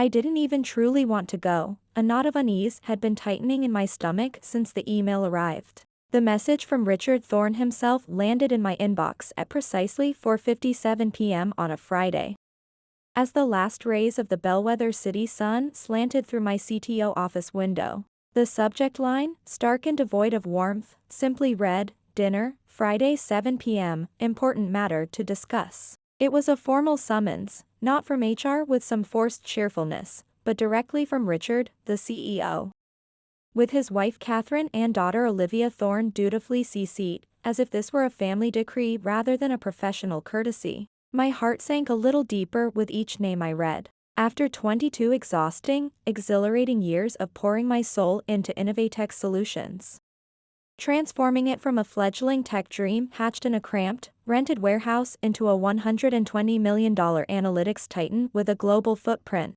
I didn't even truly want to go. A knot of unease had been tightening in my stomach since the email arrived. The message from Richard Thorne himself landed in my inbox at precisely 4:57 p.m. on a Friday. As the last rays of the Bellwether City sun slanted through my CTO office window, the subject line, stark and devoid of warmth, simply read, "Dinner, Friday 7 p.m., important matter to discuss." It was a formal summons, not from HR with some forced cheerfulness, but directly from Richard, the CEO. With his wife Catherine and daughter Olivia Thorne dutifully CC'd, as if this were a family decree rather than a professional courtesy. My heart sank a little deeper with each name I read. After 22 exhausting, exhilarating years of pouring my soul into Innovatech Solutions, transforming it from a fledgling tech dream hatched in a cramped, rented warehouse into a $120 million analytics titan with a global footprint,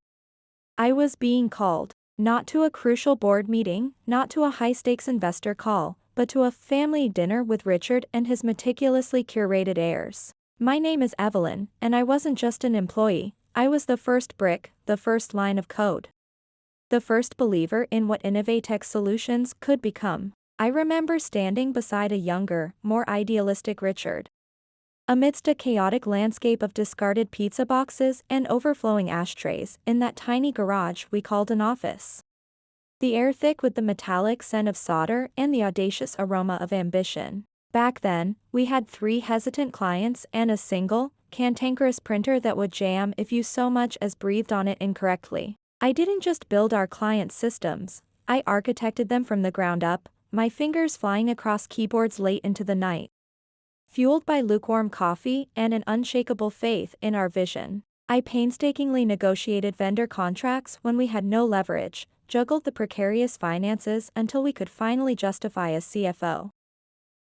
I was being called, not to a crucial board meeting, not to a high-stakes investor call, but to a family dinner with Richard and his meticulously curated heirs. My name is Evelyn, and I wasn't just an employee, I was the first brick, the first line of code. The first believer in what Innovatech Solutions could become. I remember standing beside a younger, more idealistic Richard. Amidst a chaotic landscape of discarded pizza boxes and overflowing ashtrays in that tiny garage we called an office. The air thick with the metallic scent of solder and the audacious aroma of ambition. Back then, we had 3 hesitant clients and a single, cantankerous printer that would jam if you so much as breathed on it incorrectly. I didn't just build our clients' systems, I architected them from the ground up, my fingers flying across keyboards late into the night. Fueled by lukewarm coffee and an unshakable faith in our vision, I painstakingly negotiated vendor contracts when we had no leverage, juggled the precarious finances until we could finally justify a CFO.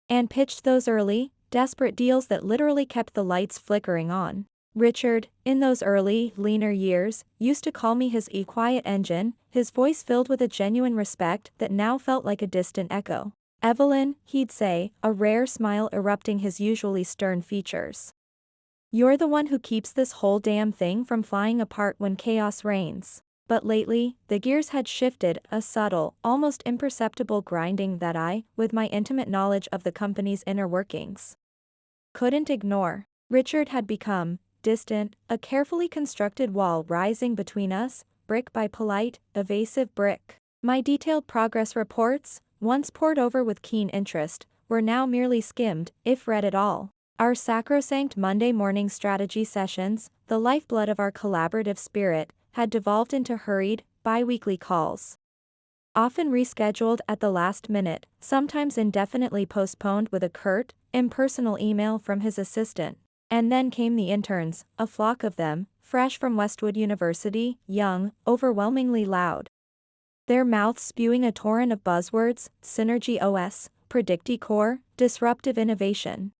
And pitched those early, desperate deals that literally kept the lights flickering on. Richard, in those early, leaner years, used to call me his quiet engine, his voice filled with a genuine respect that now felt like a distant echo. Evelyn, he'd say, a rare smile erupting his usually stern features. You're the one who keeps this whole damn thing from flying apart when chaos reigns. But lately, the gears had shifted, a subtle, almost imperceptible grinding that I, with my intimate knowledge of the company's inner workings, couldn't ignore. Richard had become distant, a carefully constructed wall rising between us, brick by polite, evasive brick. My detailed progress reports, once pored over with keen interest, were now merely skimmed, if read at all. Our sacrosanct Monday morning strategy sessions, the lifeblood of our collaborative spirit, had devolved into hurried, bi-weekly calls. Often rescheduled at the last minute, sometimes indefinitely postponed with a curt, impersonal email from his assistant. And then came the interns, a flock of them, fresh from Westwood University, young, overwhelmingly loud. Their mouths spewing a torrent of buzzwords, Synergy OS, Predicti-Core, disruptive innovation.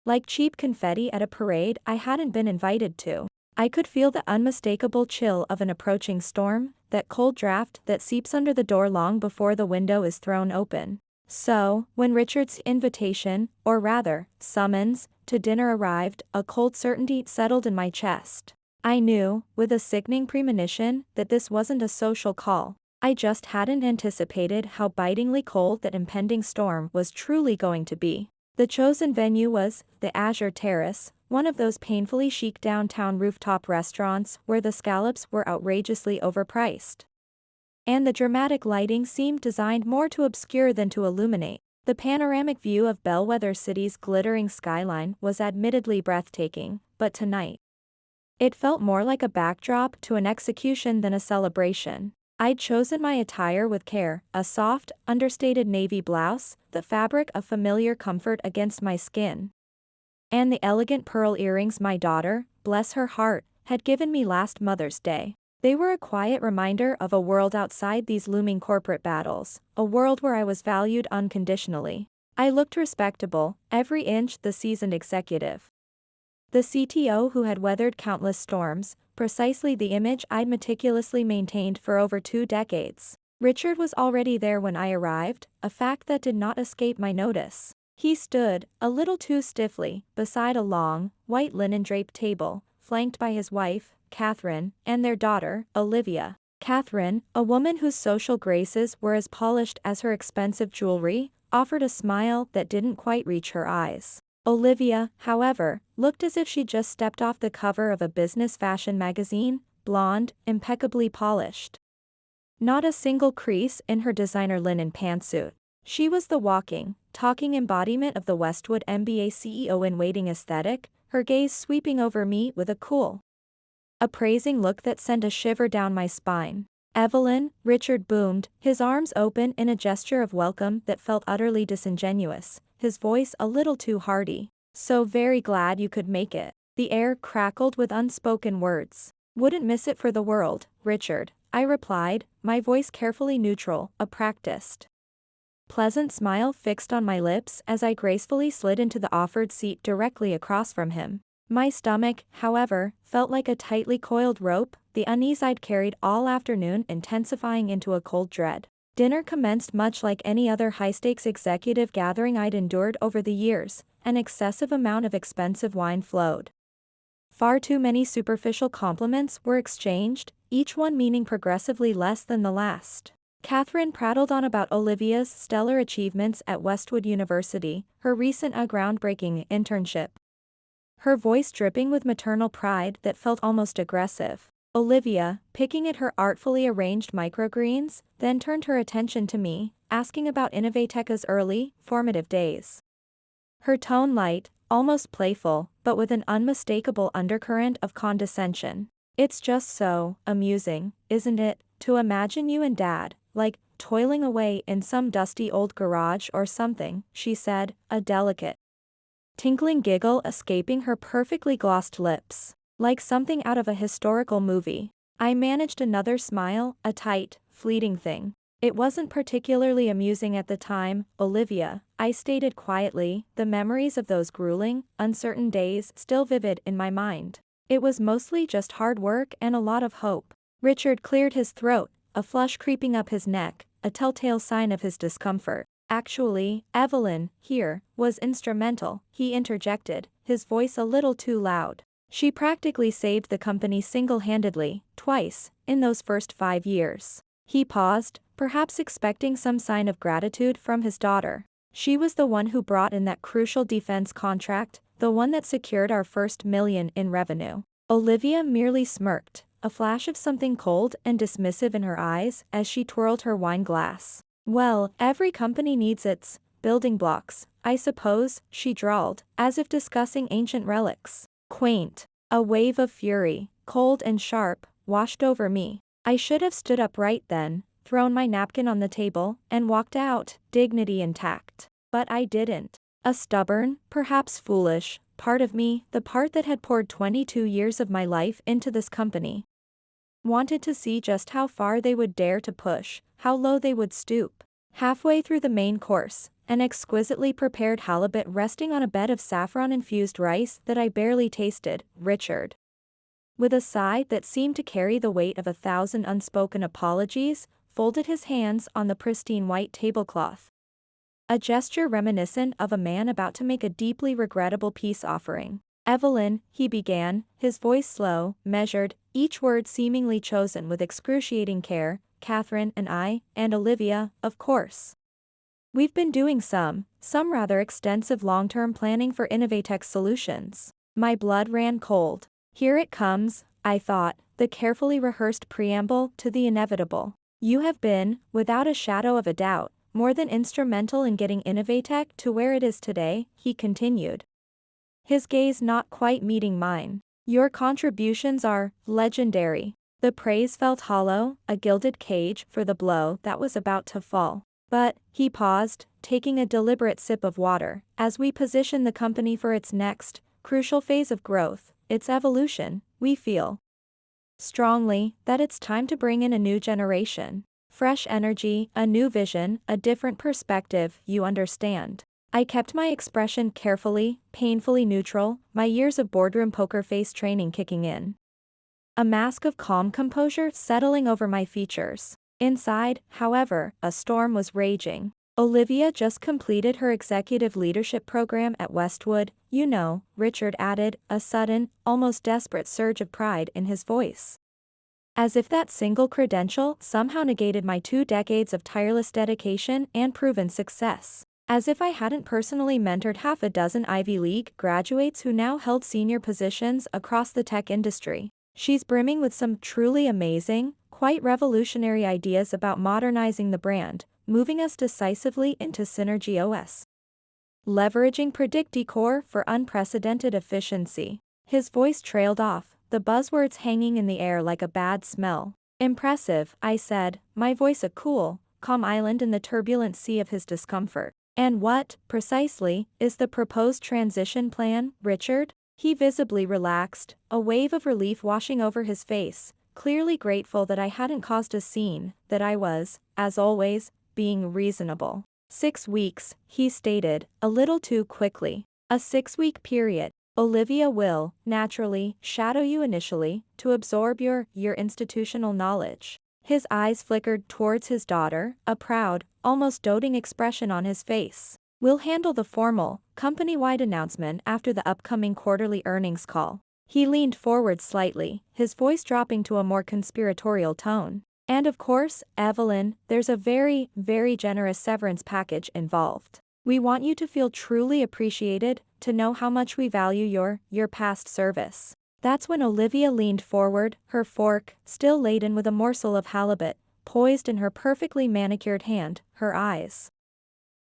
Like cheap confetti at a parade I hadn't been invited to. I could feel the unmistakable chill of an approaching storm, that cold draft that seeps under the door long before the window is thrown open. So, when Richard's invitation, or rather, summons, to dinner arrived, a cold certainty settled in my chest. I knew, with a sickening premonition, that this wasn't a social call. I just hadn't anticipated how bitingly cold that impending storm was truly going to be. The chosen venue was the Azure Terrace, one of those painfully chic downtown rooftop restaurants where the scallops were outrageously overpriced. And the dramatic lighting seemed designed more to obscure than to illuminate. The panoramic view of Bellwether City's glittering skyline was admittedly breathtaking, but tonight, it felt more like a backdrop to an execution than a celebration. I'd chosen my attire with care, a soft, understated navy blouse, the fabric of familiar comfort against my skin. And the elegant pearl earrings my daughter, bless her heart, had given me last Mother's Day. They were a quiet reminder of a world outside these looming corporate battles, a world where I was valued unconditionally. I looked respectable, every inch the seasoned executive. The CTO who had weathered countless storms, precisely the image I'd meticulously maintained for over 2 decades. Richard was already there when I arrived, a fact that did not escape my notice. He stood, a little too stiffly, beside a long, white linen-draped table, flanked by his wife, Catherine, and their daughter, Olivia. Catherine, a woman whose social graces were as polished as her expensive jewelry, offered a smile that didn't quite reach her eyes. Olivia, however, looked as if she'd just stepped off the cover of a business fashion magazine, blonde, impeccably polished. Not a single crease in her designer linen pantsuit. She was the walking, talking embodiment of the Westwood MBA CEO-in-waiting aesthetic, her gaze sweeping over me with a cool, appraising look that sent a shiver down my spine. "Evelyn," Richard boomed, his arms open in a gesture of welcome that felt utterly disingenuous, his voice a little too hearty. "So very glad you could make it." The air crackled with unspoken words. "Wouldn't miss it for the world, Richard," I replied, my voice carefully neutral, a practiced, pleasant smile fixed on my lips as I gracefully slid into the offered seat directly across from him. My stomach, however, felt like a tightly coiled rope, the unease I'd carried all afternoon intensifying into a cold dread. Dinner commenced much like any other high-stakes executive gathering I'd endured over the years. An excessive amount of expensive wine flowed. Far too many superficial compliments were exchanged, each one meaning progressively less than the last. Catherine prattled on about Olivia's stellar achievements at Westwood University, her recent groundbreaking internship, her voice dripping with maternal pride that felt almost aggressive. Olivia, picking at her artfully arranged microgreens, then turned her attention to me, asking about Innovateca's early, formative days. Her tone light, almost playful, but with an unmistakable undercurrent of condescension. "It's just so amusing, isn't it, to imagine you and Dad, like, toiling away in some dusty old garage or something," she said, a delicate, tinkling giggle escaping her perfectly glossed lips. "Like something out of a historical movie." I managed another smile, a tight, fleeting thing. "It wasn't particularly amusing at the time, Olivia," I stated quietly, the memories of those grueling, uncertain days still vivid in my mind. "It was mostly just hard work and a lot of hope." Richard cleared his throat, a flush creeping up his neck, a telltale sign of his discomfort. "Actually, Evelyn, here, was instrumental," he interjected, his voice a little too loud. "She practically saved the company single-handedly, twice, in those first 5 years. He paused, perhaps expecting some sign of gratitude from his daughter. "She was the one who brought in that crucial defense contract, the one that secured our first $1 million in revenue." Olivia merely smirked, a flash of something cold and dismissive in her eyes as she twirled her wine glass. "Well, every company needs its building blocks, I suppose," she drawled, as if discussing ancient relics. "Quaint." A wave of fury, cold and sharp, washed over me. I should have stood up right then, thrown my napkin on the table, and walked out, dignity intact. But I didn't. A stubborn, perhaps foolish, part of me, the part that had poured 22 years of my life into this company, wanted to see just how far they would dare to push, how low they would stoop. Halfway through the main course, an exquisitely prepared halibut resting on a bed of saffron-infused rice that I barely tasted, Richard, with a sigh that seemed to carry the weight of 1,000 unspoken apologies, folded his hands on the pristine white tablecloth. A gesture reminiscent of a man about to make a deeply regrettable peace offering. "Evelyn," he began, his voice slow, measured, each word seemingly chosen with excruciating care, "Catherine and I, and Olivia, of course. We've been doing some rather extensive long-term planning for Innovatech solutions." My blood ran cold. Here it comes, I thought, the carefully rehearsed preamble to the inevitable. "You have been, without a shadow of a doubt, more than instrumental in getting Innovatech to where it is today," he continued, his gaze not quite meeting mine. "Your contributions are legendary." The praise felt hollow, a gilded cage for the blow that was about to fall. "But," he paused, taking a deliberate sip of water, "as we position the company for its next, crucial phase of growth, its evolution, we feel strongly that it's time to bring in a new generation. Fresh energy, a new vision, a different perspective, you understand." I kept my expression carefully, painfully neutral, my years of boardroom poker face training kicking in. A mask of calm composure settling over my features. Inside, however, a storm was raging. Olivia just completed her executive leadership program at Westwood, you know, Richard added, a sudden, almost desperate surge of pride in his voice. As if that single credential somehow negated my 2 decades of tireless dedication and proven success. As if I hadn't personally mentored half a dozen Ivy League graduates who now held senior positions across the tech industry. She's brimming with some truly amazing, quite revolutionary ideas about modernizing the brand, moving us decisively into Synergy OS. Leveraging Predicticor for unprecedented efficiency. His voice trailed off, the buzzwords hanging in the air like a bad smell. Impressive, I said, my voice a cool, calm island in the turbulent sea of his discomfort. And what, precisely, is the proposed transition plan, Richard? He visibly relaxed, a wave of relief washing over his face, clearly grateful that I hadn't caused a scene, that I was, as always, being reasonable. 6 weeks, he stated, a little too quickly. A 6-week period. Olivia will, naturally, shadow you initially, to absorb your institutional knowledge. His eyes flickered towards his daughter, a proud, almost doting expression on his face. We'll handle the formal, company-wide announcement after the upcoming quarterly earnings call. He leaned forward slightly, his voice dropping to a more conspiratorial tone. And of course, Evelyn, there's a very, very generous severance package involved. We want you to feel truly appreciated, to know how much we value your past service. That's when Olivia leaned forward, her fork, still laden with a morsel of halibut, poised in her perfectly manicured hand, her eyes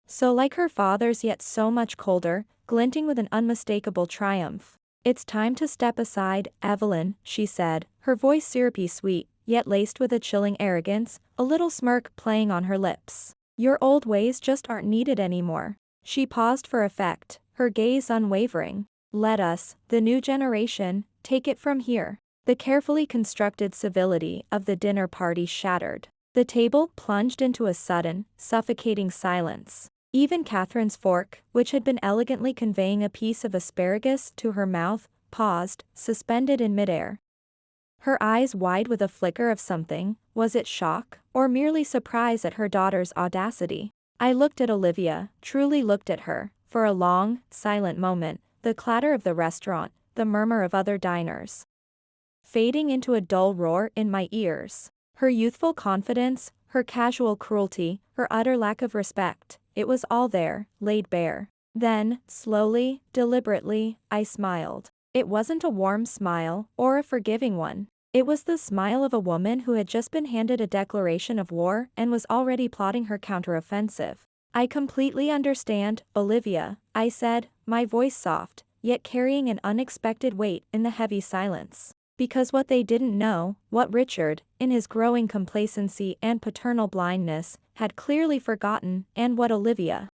so like her father's yet so much colder, glinting with an unmistakable triumph. It's time to step aside, Evelyn, she said, her voice syrupy sweet, yet laced with a chilling arrogance, a little smirk playing on her lips. Your old ways just aren't needed anymore. She paused for effect, her gaze unwavering. Let us, the new generation, take it from here. The carefully constructed civility of the dinner party shattered. The table plunged into a sudden, suffocating silence. Even Catherine's fork, which had been elegantly conveying a piece of asparagus to her mouth, paused, suspended in midair. Her eyes wide with a flicker of something, was it shock, or merely surprise at her daughter's audacity? I looked at Olivia, truly looked at her, for a long, silent moment, the clatter of the restaurant, the murmur of other diners, fading into a dull roar in my ears. Her youthful confidence, her casual cruelty, her utter lack of respect, it was all there, laid bare. Then, slowly, deliberately, I smiled. It wasn't a warm smile, or a forgiving one. It was the smile of a woman who had just been handed a declaration of war and was already plotting her counteroffensive. I completely understand, Olivia, I said, my voice soft, yet carrying an unexpected weight in the heavy silence. Because what they didn't know, what Richard, in his growing complacency and paternal blindness, had clearly forgotten, and what Olivia,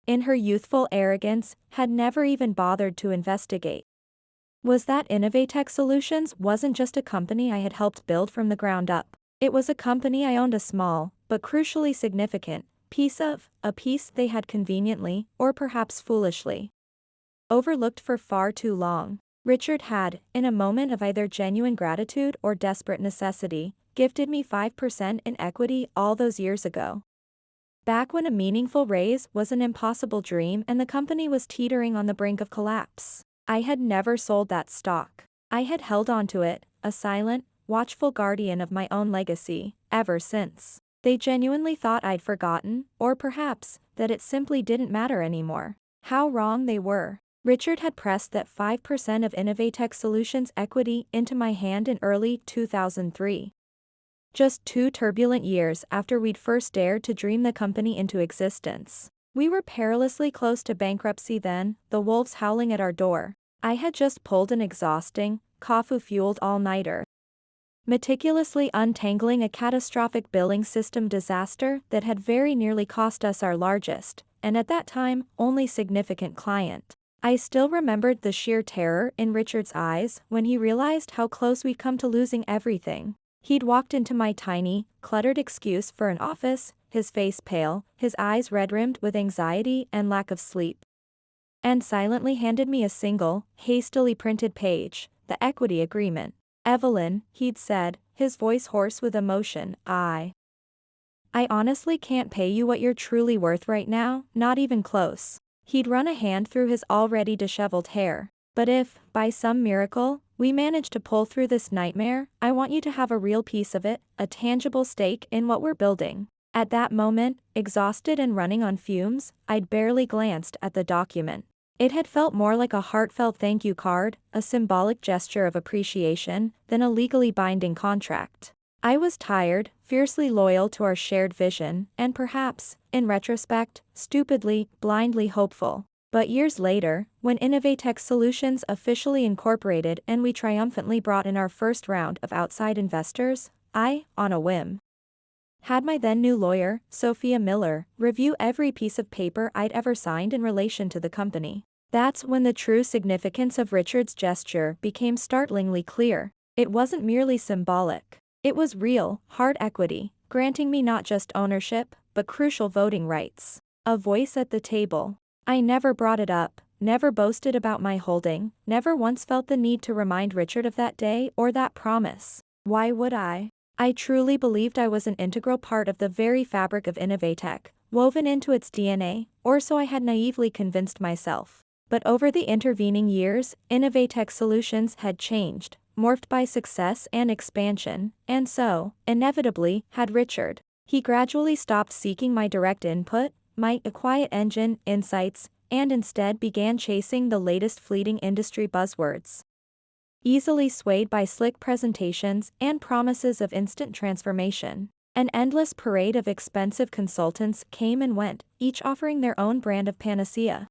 in her youthful arrogance, had never even bothered to investigate, was that Innovatech Solutions wasn't just a company I had helped build from the ground up. It was a company I owned a small, but crucially significant, piece of, a piece they had conveniently, or perhaps foolishly, overlooked for far too long. Richard had, in a moment of either genuine gratitude or desperate necessity, gifted me 5% in equity all those years ago. Back when a meaningful raise was an impossible dream and the company was teetering on the brink of collapse. I had never sold that stock. I had held on to it, a silent, watchful guardian of my own legacy, ever since. They genuinely thought I'd forgotten, or perhaps, that it simply didn't matter anymore. How wrong they were. Richard had pressed that 5% of Innovatech Solutions equity into my hand in early 2003. Just 2 turbulent years after we'd first dared to dream the company into existence. We were perilously close to bankruptcy then, the wolves howling at our door. I had just pulled an exhausting, coffee-fueled all-nighter, meticulously untangling a catastrophic billing system disaster that had very nearly cost us our largest, and at that time, only significant client. I still remembered the sheer terror in Richard's eyes when he realized how close we'd come to losing everything. He'd walked into my tiny, cluttered excuse for an office, his face pale, his eyes red-rimmed with anxiety and lack of sleep, and silently handed me a single, hastily printed page, the equity agreement. Evelyn, he'd said, his voice hoarse with emotion, I I honestly can't pay you what you're truly worth right now, not even close. He'd run a hand through his already disheveled hair. But if, by some miracle, we manage to pull through this nightmare, I want you to have a real piece of it, a tangible stake in what we're building. At that moment, exhausted and running on fumes, I'd barely glanced at the document. It had felt more like a heartfelt thank you card, a symbolic gesture of appreciation, than a legally binding contract. I was tired, fiercely loyal to our shared vision, and perhaps, in retrospect, stupidly, blindly hopeful. But years later, when Innovatech Solutions officially incorporated and we triumphantly brought in our first round of outside investors, I, on a whim, had my then new lawyer, Sophia Miller, review every piece of paper I'd ever signed in relation to the company. That's when the true significance of Richard's gesture became startlingly clear. It wasn't merely symbolic. It was real, hard equity, granting me not just ownership, but crucial voting rights. A voice at the table. I never brought it up, never boasted about my holding, never once felt the need to remind Richard of that day or that promise. Why would I? I truly believed I was an integral part of the very fabric of Innovatech, woven into its DNA, or so I had naively convinced myself. But over the intervening years, Innovatech Solutions had changed, morphed by success and expansion, and so, inevitably, had Richard. He gradually stopped seeking my direct input, my quiet engine, insights, and instead began chasing the latest fleeting industry buzzwords. Easily swayed by slick presentations and promises of instant transformation, an endless parade of expensive consultants came and went, each offering their own brand of panacea.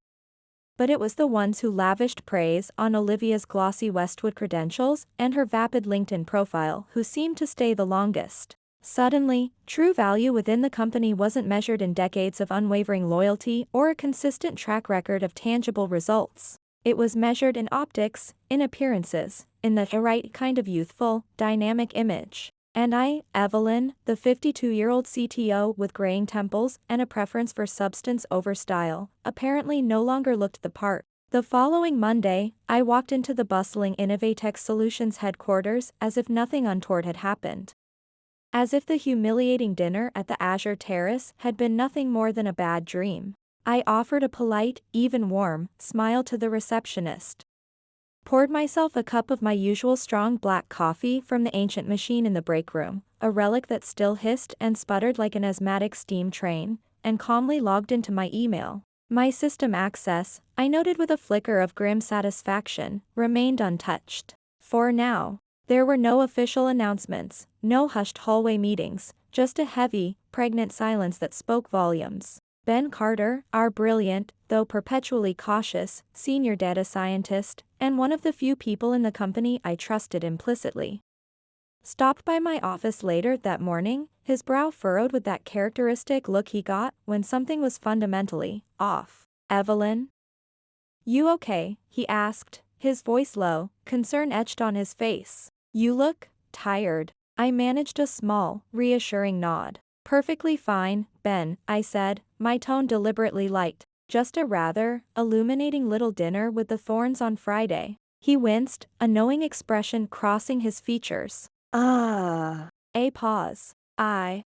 But it was the ones who lavished praise on Olivia's glossy Westwood credentials and her vapid LinkedIn profile who seemed to stay the longest. Suddenly, true value within the company wasn't measured in decades of unwavering loyalty or a consistent track record of tangible results. It was measured in optics, in appearances, in the right kind of youthful, dynamic image. And I, Evelyn, the 52-year-old CTO with graying temples and a preference for substance over style, apparently no longer looked the part. The following Monday, I walked into the bustling Innovatech Solutions headquarters as if nothing untoward had happened. As if the humiliating dinner at the Azure Terrace had been nothing more than a bad dream. I offered a polite, even warm, smile to the receptionist. Poured myself a cup of my usual strong black coffee from the ancient machine in the break room, a relic that still hissed and sputtered like an asthmatic steam train, and calmly logged into my email. My system access, I noted with a flicker of grim satisfaction, remained untouched. For now. There were no official announcements, no hushed hallway meetings, just a heavy, pregnant silence that spoke volumes. Ben Carter, our brilliant, though perpetually cautious, senior data scientist, and one of the few people in the company I trusted implicitly, stopped by my office later that morning, his brow furrowed with that characteristic look he got when something was fundamentally off. "Evelyn? You okay?" he asked, his voice low, concern etched on his face. "You look tired." I managed a small, reassuring nod. "Perfectly fine, Ben," I said, my tone deliberately light. "Just a rather illuminating little dinner with the Thorns on Friday." He winced, a knowing expression crossing his features. "Ah." A pause. I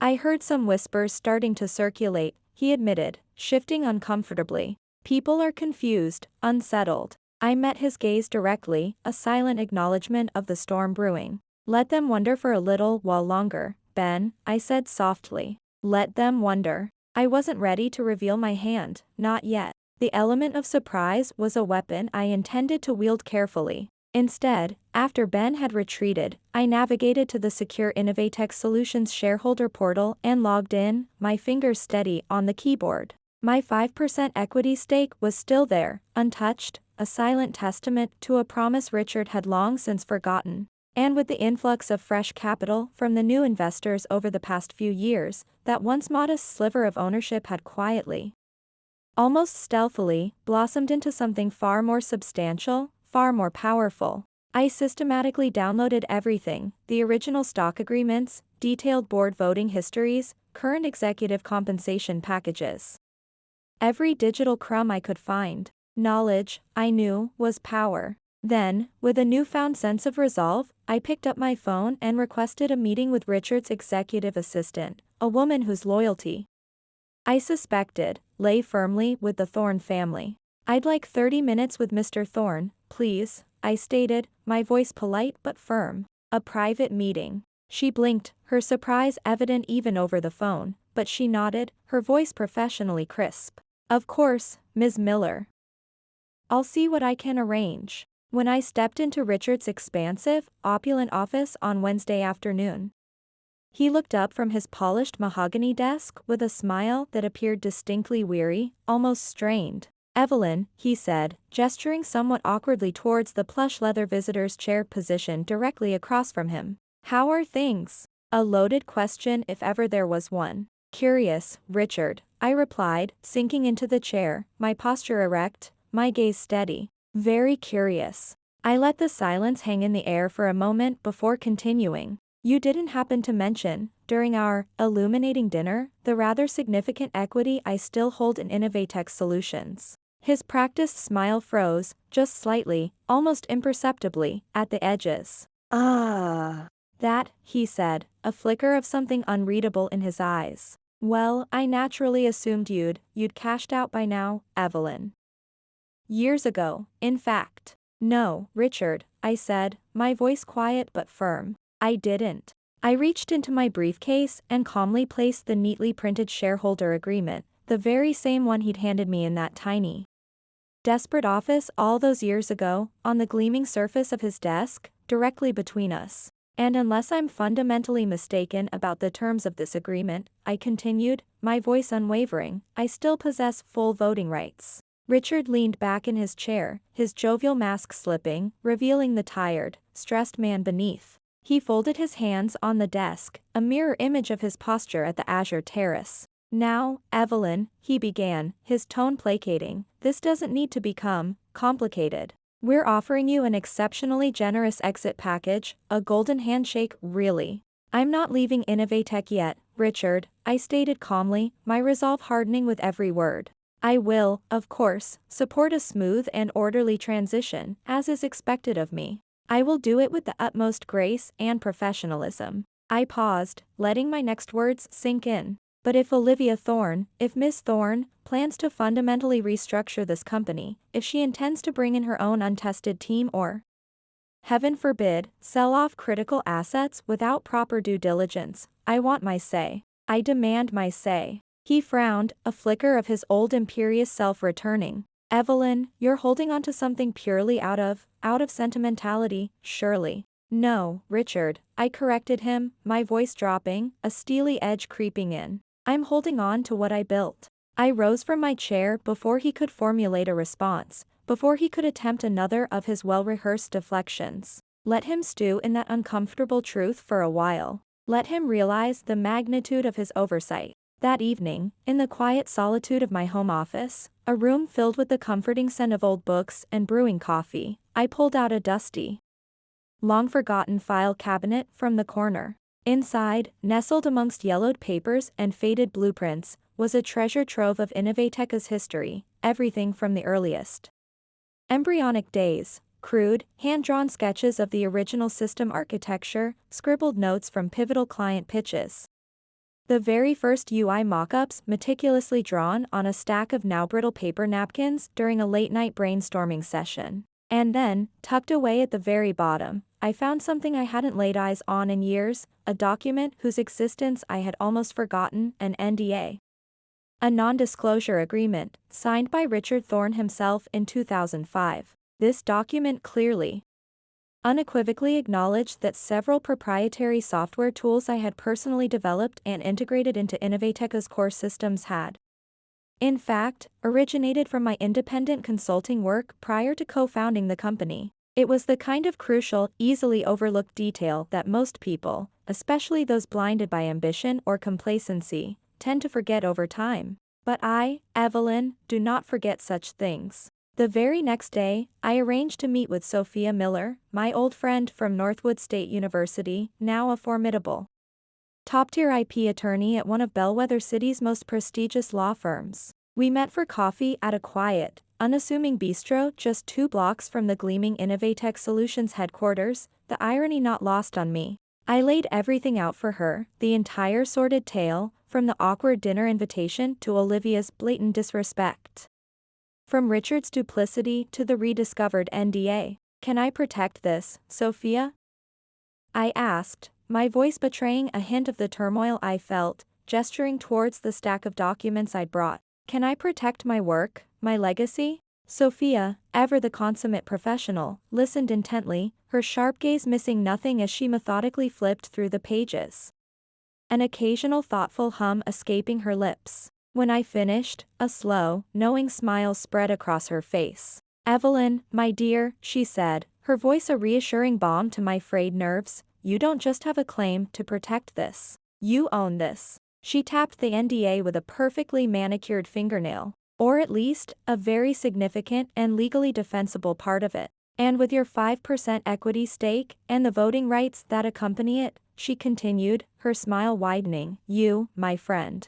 heard some whispers starting to circulate, he admitted, shifting uncomfortably. "People are confused, unsettled." I met his gaze directly, a silent acknowledgement of the storm brewing. "Let them wonder for a little while longer, Ben," I said softly. Let them wonder. I wasn't ready to reveal my hand, not yet. The element of surprise was a weapon I intended to wield carefully. Instead, after Ben had retreated, I navigated to the secure Innovatech Solutions shareholder portal and logged in, my fingers steady on the keyboard. My 5% equity stake was still there, untouched, a silent testament to a promise Richard had long since forgotten. And with the influx of fresh capital from the new investors over the past few years, that once modest sliver of ownership had quietly, almost stealthily, blossomed into something far more substantial, far more powerful. I systematically downloaded everything, the original stock agreements, detailed board voting histories, current executive compensation packages. Every digital crumb I could find. Knowledge, I knew, was power. Then, with a newfound sense of resolve, I picked up my phone and requested a meeting with Richard's executive assistant, a woman whose loyalty, I suspected, lay firmly with the Thorne family. I'd like 30 minutes with Mr. Thorne, please, I stated, my voice polite but firm. A private meeting. She blinked, her surprise evident even over the phone, but she nodded, her voice professionally crisp. Of course, Ms. Miller. I'll see what I can arrange. When I stepped into Richard's expansive, opulent office on Wednesday afternoon, he looked up from his polished mahogany desk with a smile that appeared distinctly weary, almost strained. Evelyn, he said, gesturing somewhat awkwardly towards the plush leather visitor's chair positioned directly across from him. How are things? A loaded question if ever there was one. Curious, Richard, I replied, sinking into the chair, my posture erect, my gaze steady. Very curious. I let the silence hang in the air for a moment before continuing. You didn't happen to mention, during our illuminating dinner, the rather significant equity I still hold in Innovatech Solutions. His practiced smile froze, just slightly, almost imperceptibly, at the edges. Ah. That, he said, a flicker of something unreadable in his eyes. Well, I naturally assumed you'd cashed out by now, Evelyn. Years ago, in fact. No, Richard, I said, my voice quiet but firm. I didn't. I reached into my briefcase and calmly placed the neatly printed shareholder agreement, the very same one he'd handed me in that tiny, desperate office all those years ago, on the gleaming surface of his desk, directly between us. And unless I'm fundamentally mistaken about the terms of this agreement, I continued, my voice unwavering, I still possess full voting rights. Richard leaned back in his chair, his jovial mask slipping, revealing the tired, stressed man beneath. He folded his hands on the desk, a mirror image of his posture at the Azure Terrace. Now, Evelyn, he began, his tone placating, this doesn't need to become complicated. We're offering you an exceptionally generous exit package, a golden handshake, really. I'm not leaving Innovatech yet, Richard, I stated calmly, my resolve hardening with every word. I will, of course, support a smooth and orderly transition, as is expected of me. I will do it with the utmost grace and professionalism. I paused, letting my next words sink in. But if Olivia Thorne, if Miss Thorne, plans to fundamentally restructure this company, if she intends to bring in her own untested team or, heaven forbid, sell off critical assets without proper due diligence, I want my say. I demand my say. He frowned, a flicker of his old imperious self returning. Evelyn, you're holding on to something purely out of sentimentality, surely. No, Richard, I corrected him, my voice dropping, a steely edge creeping in. I'm holding on to what I built. I rose from my chair before he could formulate a response, before he could attempt another of his well-rehearsed deflections. Let him stew in that uncomfortable truth for a while. Let him realize the magnitude of his oversight. That evening, in the quiet solitude of my home office, a room filled with the comforting scent of old books and brewing coffee, I pulled out a dusty, long-forgotten file cabinet from the corner. Inside, nestled amongst yellowed papers and faded blueprints, was a treasure trove of Innovatech's history, everything from the earliest embryonic days, crude, hand-drawn sketches of the original system architecture, scribbled notes from pivotal client pitches, the very first UI mock-ups meticulously drawn on a stack of now brittle paper napkins during a late-night brainstorming session. And then, tucked away at the very bottom, I found something I hadn't laid eyes on in years, a document whose existence I had almost forgotten, an NDA. A non-disclosure agreement, signed by Richard Thorne himself in 2005. This document clearly, unequivocally acknowledged that several proprietary software tools I had personally developed and integrated into Innovatech's core systems had, in fact, originated from my independent consulting work prior to co-founding the company. It was the kind of crucial, easily overlooked detail that most people, especially those blinded by ambition or complacency, tend to forget over time. But I, Evelyn, do not forget such things. The very next day, I arranged to meet with Sophia Miller, my old friend from Northwood State University, now a formidable, top-tier IP attorney at one of Bellwether City's most prestigious law firms. We met for coffee at a quiet, unassuming bistro just 2 blocks from the gleaming Innovatech Solutions headquarters, the irony not lost on me. I laid everything out for her, the entire sordid tale, from the awkward dinner invitation to Olivia's blatant disrespect. From Richard's duplicity to the rediscovered NDA. "Can I protect this, Sophia?" I asked, my voice betraying a hint of the turmoil I felt, gesturing towards the stack of documents I'd brought. "Can I protect my work, my legacy?" Sophia, ever the consummate professional, listened intently, her sharp gaze missing nothing as she methodically flipped through the pages. An occasional thoughtful hum escaping her lips. When I finished, a slow, knowing smile spread across her face. "Evelyn, my dear," she said, her voice a reassuring balm to my frayed nerves, "you don't just have a claim to protect this. You own this." She tapped the NDA with a perfectly manicured fingernail. "Or at least, a very significant and legally defensible part of it. And with your 5% equity stake, and the voting rights that accompany it," she continued, her smile widening, "you, my friend,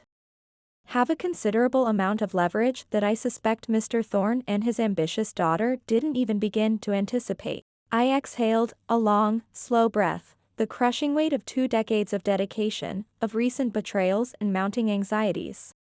have a considerable amount of leverage that I suspect Mr. Thorne and his ambitious daughter didn't even begin to anticipate." I exhaled, a long, slow breath, the crushing weight of 2 decades of dedication, of recent betrayals and mounting anxieties,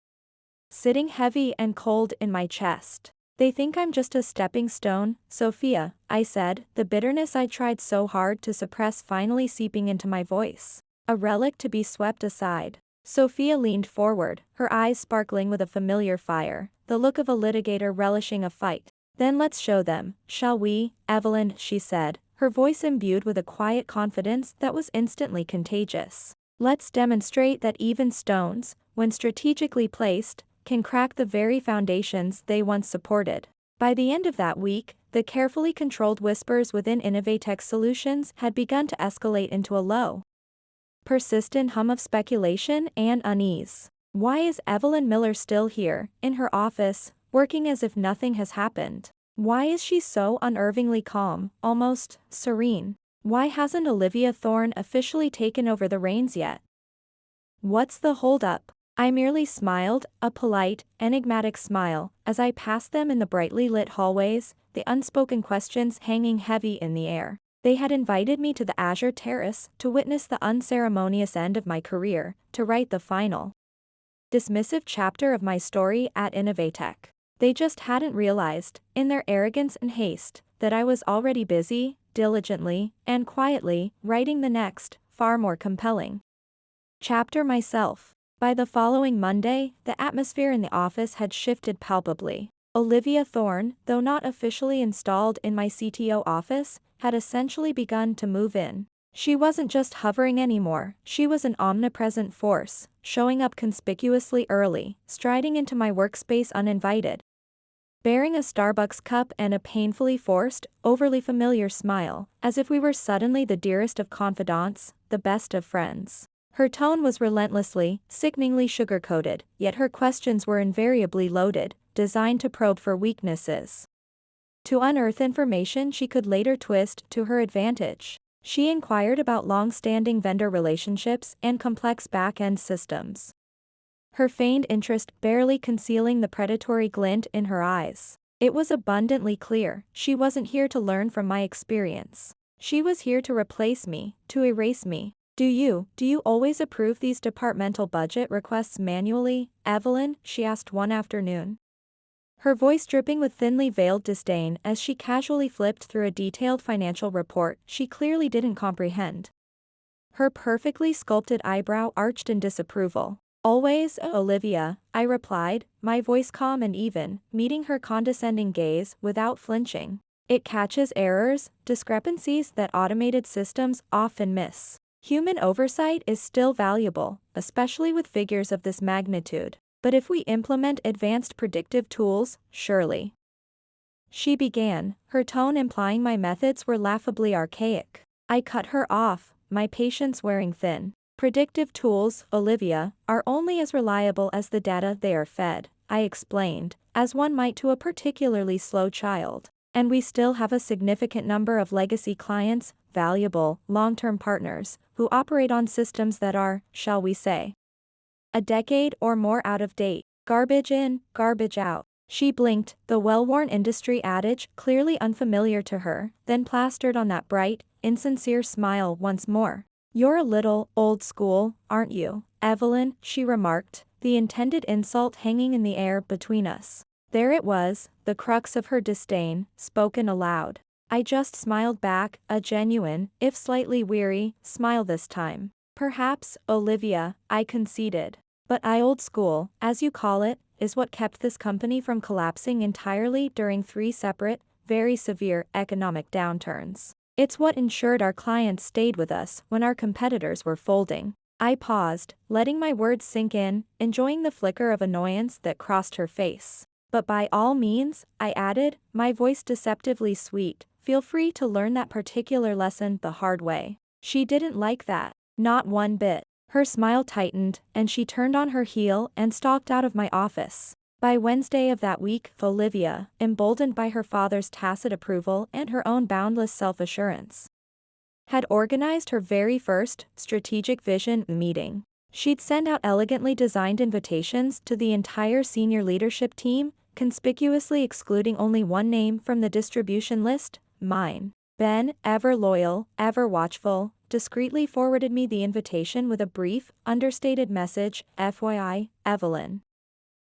sitting heavy and cold in my chest. "They think I'm just a stepping stone, Sophia," I said, the bitterness I tried so hard to suppress finally seeping into my voice. "A relic to be swept aside." Sophia leaned forward, her eyes sparkling with a familiar fire, the look of a litigator relishing a fight. "Then let's show them, shall we, Evelyn?" she said, her voice imbued with a quiet confidence that was instantly contagious. "Let's demonstrate that even stones, when strategically placed, can crack the very foundations they once supported." By the end of that week, the carefully controlled whispers within Innovatech Solutions had begun to escalate into a low, persistent hum of speculation and unease. Why is Evelyn Miller still here, in her office, working as if nothing has happened? Why is she so unnervingly calm, almost serene? Why hasn't Olivia Thorne officially taken over the reins yet? What's the holdup? I merely smiled, a polite, enigmatic smile, as I passed them in the brightly lit hallways, the unspoken questions hanging heavy in the air. They had invited me to the Azure Terrace to witness the unceremonious end of my career, to write the final, dismissive chapter of my story at Innovatech. They just hadn't realized, in their arrogance and haste, that I was already busy, diligently, and quietly, writing the next, far more compelling chapter myself. By the following Monday, the atmosphere in the office had shifted palpably. Olivia Thorne, though not officially installed in my CTO office, had essentially begun to move in. She wasn't just hovering anymore, she was an omnipresent force, showing up conspicuously early, striding into my workspace uninvited, bearing a Starbucks cup and a painfully forced, overly familiar smile, as if we were suddenly the dearest of confidants, the best of friends. Her tone was relentlessly, sickeningly sugar-coated, yet her questions were invariably loaded, designed to probe for weaknesses, to unearth information she could later twist to her advantage. She inquired about long-standing vendor relationships and complex back-end systems, her feigned interest barely concealing the predatory glint in her eyes. It was abundantly clear, she wasn't here to learn from my experience. She was here to replace me, to erase me. Do you always approve these departmental budget requests manually, Evelyn?" she asked one afternoon, her voice dripping with thinly veiled disdain as she casually flipped through a detailed financial report she clearly didn't comprehend. Her perfectly sculpted eyebrow arched in disapproval. "Always, Olivia," I replied, my voice calm and even, meeting her condescending gaze without flinching. "It catches errors, discrepancies that automated systems often miss. Human oversight is still valuable, especially with figures of this magnitude. But if we implement advanced predictive tools, surely," she began, her tone implying my methods were laughably archaic. I cut her off, my patience wearing thin. "Predictive tools, Olivia, are only as reliable as the data they are fed," I explained, as one might to a particularly slow child. "And we still have a significant number of legacy clients, valuable, long-term partners, who operate on systems that are, shall we say, a decade or more out of date. Garbage in, garbage out." She blinked, the well-worn industry adage clearly unfamiliar to her, then plastered on that bright, insincere smile once more. You're a little old school, aren't you, Evelyn, she remarked, the intended insult hanging in the air between us. There it was, the crux of her disdain, spoken aloud. I just smiled back, a genuine, if slightly weary, smile this time. Perhaps, Olivia, I conceded. But old school, as you call it, is what kept this company from collapsing entirely during 3 separate, very severe economic downturns. It's what ensured our clients stayed with us when our competitors were folding. I paused, letting my words sink in, enjoying the flicker of annoyance that crossed her face. But by all means, I added, my voice deceptively sweet, feel free to learn that particular lesson the hard way. She didn't like that. Not one bit. Her smile tightened, and she turned on her heel and stalked out of my office. By Wednesday of that week, Olivia, emboldened by her father's tacit approval and her own boundless self-assurance, had organized her very first strategic vision meeting. She'd send out elegantly designed invitations to the entire senior leadership team, conspicuously excluding only one name from the distribution list, mine. Ben, ever loyal, ever watchful, discreetly forwarded me the invitation with a brief, understated message, FYI, Evelyn.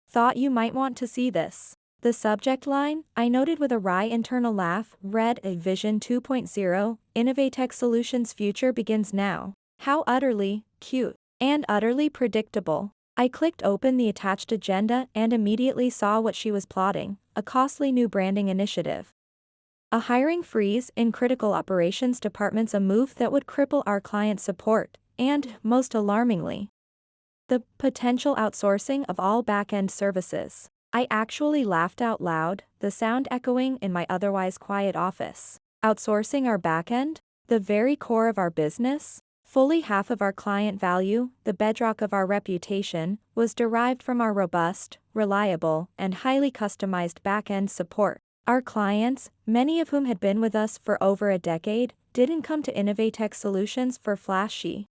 Thought you might want to see this. The subject line, I noted with a wry internal laugh, read a Vision 2.0, Innovatech Solutions future begins now. How utterly cute and utterly predictable. I clicked open the attached agenda and immediately saw what she was plotting, a costly new branding initiative. A hiring freeze in critical operations departments, a move that would cripple our client support, and, most alarmingly, the potential outsourcing of all back-end services. I actually laughed out loud, the sound echoing in my otherwise quiet office. Outsourcing our back-end? The very core of our business? Fully half of our client value, the bedrock of our reputation, was derived from our robust, reliable, and highly customized back-end support. Our clients, many of whom had been with us for over a decade, didn't come to Innovatech Solutions for flashy,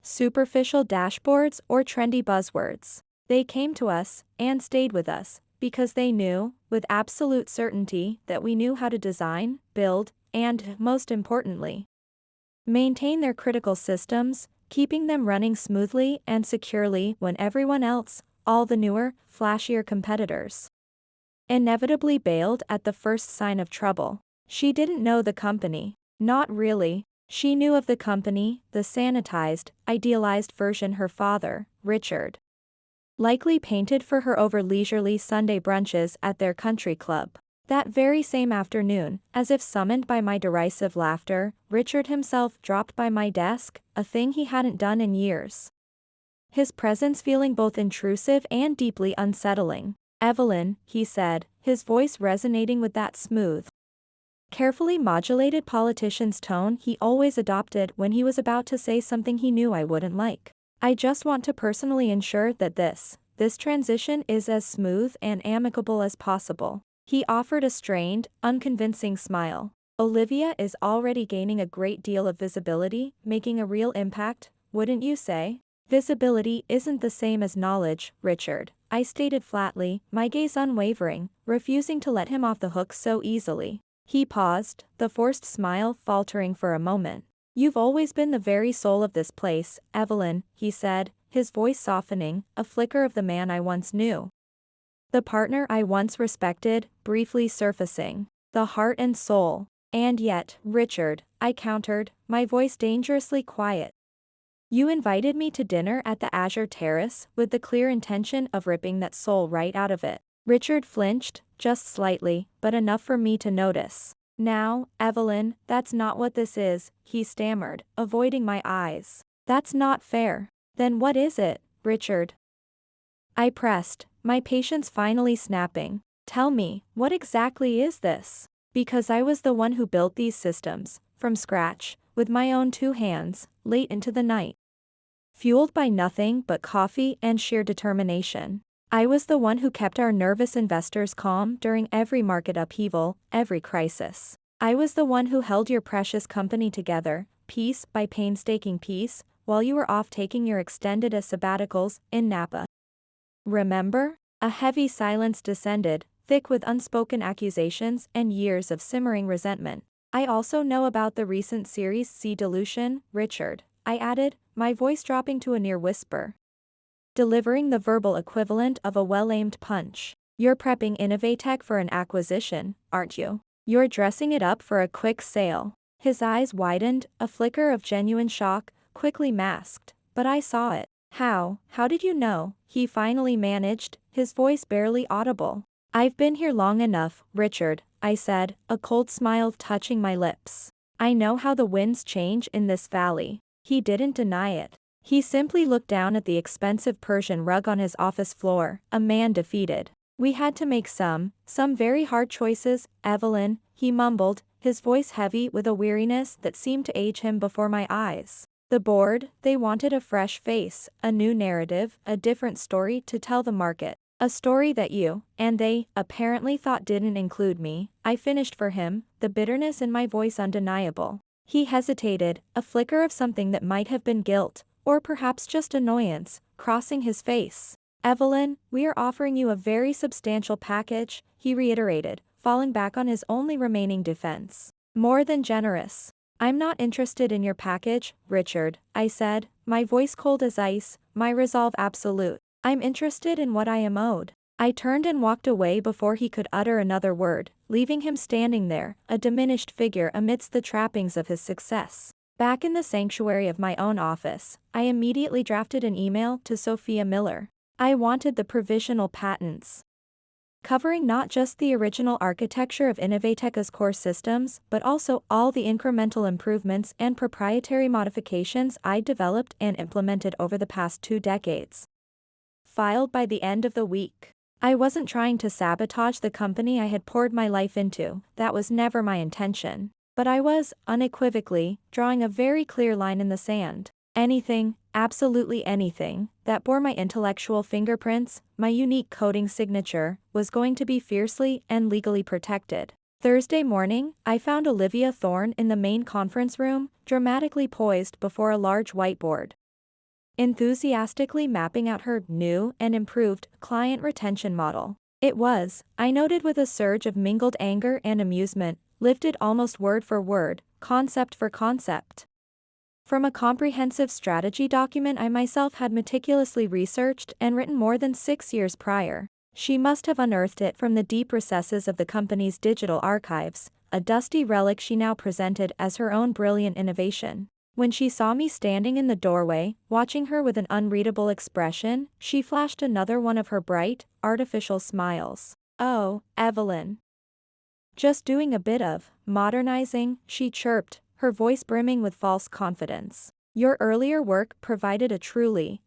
superficial dashboards or trendy buzzwords. They came to us, and stayed with us, because they knew, with absolute certainty, that we knew how to design, build, and, most importantly, maintain their critical systems, keeping them running smoothly and securely when everyone else, all the newer, flashier competitors, inevitably bailed at the first sign of trouble. She didn't know the company. Not really. She knew of the company, the sanitized, idealized version her father, Richard, likely painted for her over leisurely Sunday brunches at their country club. That very same afternoon, as if summoned by my derisive laughter, Richard himself dropped by my desk, a thing he hadn't done in years. His presence feeling both intrusive and deeply unsettling. Evelyn, he said, his voice resonating with that smooth, carefully modulated politician's tone he always adopted when he was about to say something he knew I wouldn't like. I just want to personally ensure that this transition is as smooth and amicable as possible. He offered a strained, unconvincing smile. Olivia is already gaining a great deal of visibility, making a real impact, wouldn't you say? Visibility isn't the same as knowledge, Richard, I stated flatly, my gaze unwavering, refusing to let him off the hook so easily. He paused, the forced smile faltering for a moment. You've always been the very soul of this place, Evelyn, he said, his voice softening, a flicker of the man I once knew. The partner I once respected, briefly surfacing. The heart and soul. And yet, Richard, I countered, my voice dangerously quiet. You invited me to dinner at the Azure Terrace with the clear intention of ripping that soul right out of it. Richard flinched, just slightly, but enough for me to notice. Now, Evelyn, that's not what this is, he stammered, avoiding my eyes. That's not fair. Then what is it, Richard? I pressed, my patience finally snapping. Tell me, what exactly is this? Because I was the one who built these systems, from scratch, with my own 2 hands, late into the night. Fueled by nothing but coffee and sheer determination. I was the one who kept our nervous investors calm during every market upheaval, every crisis. I was the one who held your precious company together, piece by painstaking piece, while you were off taking your extended sabbaticals in Napa. Remember? A heavy silence descended, thick with unspoken accusations and years of simmering resentment. I also know about the recent Series C dilution, Richard, I added, my voice dropping to a near whisper. Delivering the verbal equivalent of a well-aimed punch. You're prepping Innovatech for an acquisition, aren't you? You're dressing it up for a quick sale. His eyes widened, a flicker of genuine shock, quickly masked, but I saw it. How did you know? He finally managed, his voice barely audible. I've been here long enough, Richard, I said, a cold smile touching my lips. I know how the winds change in this valley. He didn't deny it. He simply looked down at the expensive Persian rug on his office floor, a man defeated. We had to make some very hard choices, Evelyn, he mumbled, his voice heavy with a weariness that seemed to age him before my eyes. The board, they wanted a fresh face, a new narrative, a different story to tell the market. A story that you, and they, apparently thought didn't include me. I finished for him, the bitterness in my voice undeniable. He hesitated, a flicker of something that might have been guilt, or perhaps just annoyance, crossing his face. Evelyn, we are offering you a very substantial package, he reiterated, falling back on his only remaining defense. More than generous. I'm not interested in your package, Richard, I said, my voice cold as ice, my resolve absolute. I'm interested in what I am owed. I turned and walked away before he could utter another word, leaving him standing there, a diminished figure amidst the trappings of his success. Back in the sanctuary of my own office, I immediately drafted an email to Sophia Miller. I wanted the provisional patents, covering not just the original architecture of Innovatech's core systems, but also all the incremental improvements and proprietary modifications I developed and implemented over the past 2 decades. Filed by the end of the week. I wasn't trying to sabotage the company I had poured my life into, that was never my intention. But I was, unequivocally, drawing a very clear line in the sand. Anything, absolutely anything, that bore my intellectual fingerprints, my unique coding signature, was going to be fiercely and legally protected. Thursday morning, I found Olivia Thorne in the main conference room, dramatically poised before a large whiteboard, enthusiastically mapping out her new and improved client retention model. It was, I noted with a surge of mingled anger and amusement, lifted almost word for word, concept for concept, from a comprehensive strategy document I myself had meticulously researched and written more than 6 years prior. She must have unearthed it from the deep recesses of the company's digital archives, a dusty relic she now presented as her own brilliant innovation. When she saw me standing in the doorway, watching her with an unreadable expression, she flashed another one of her bright, artificial smiles. Oh, Evelyn. Just doing a bit of modernizing, she chirped, her voice brimming with false confidence. Your earlier work provided a truly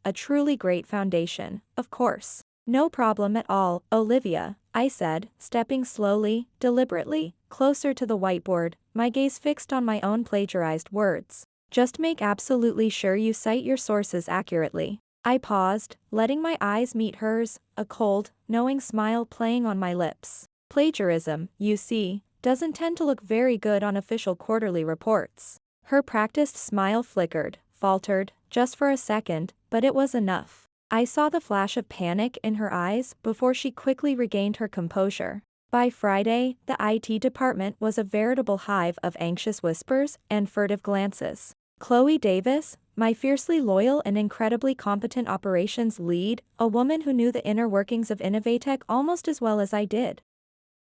great foundation, of course. No problem at all, Olivia, I said, stepping slowly, deliberately, closer to the whiteboard, my gaze fixed on my own plagiarized words. Just make absolutely sure you cite your sources accurately. I paused, letting my eyes meet hers, a cold, knowing smile playing on my lips. Plagiarism, you see, doesn't tend to look very good on official quarterly reports. Her practiced smile flickered, faltered, just for a second, but it was enough. I saw the flash of panic in her eyes before she quickly regained her composure. By Friday, the IT department was a veritable hive of anxious whispers and furtive glances. Chloe Davis, my fiercely loyal and incredibly competent operations lead, a woman who knew the inner workings of Innovatech almost as well as I did,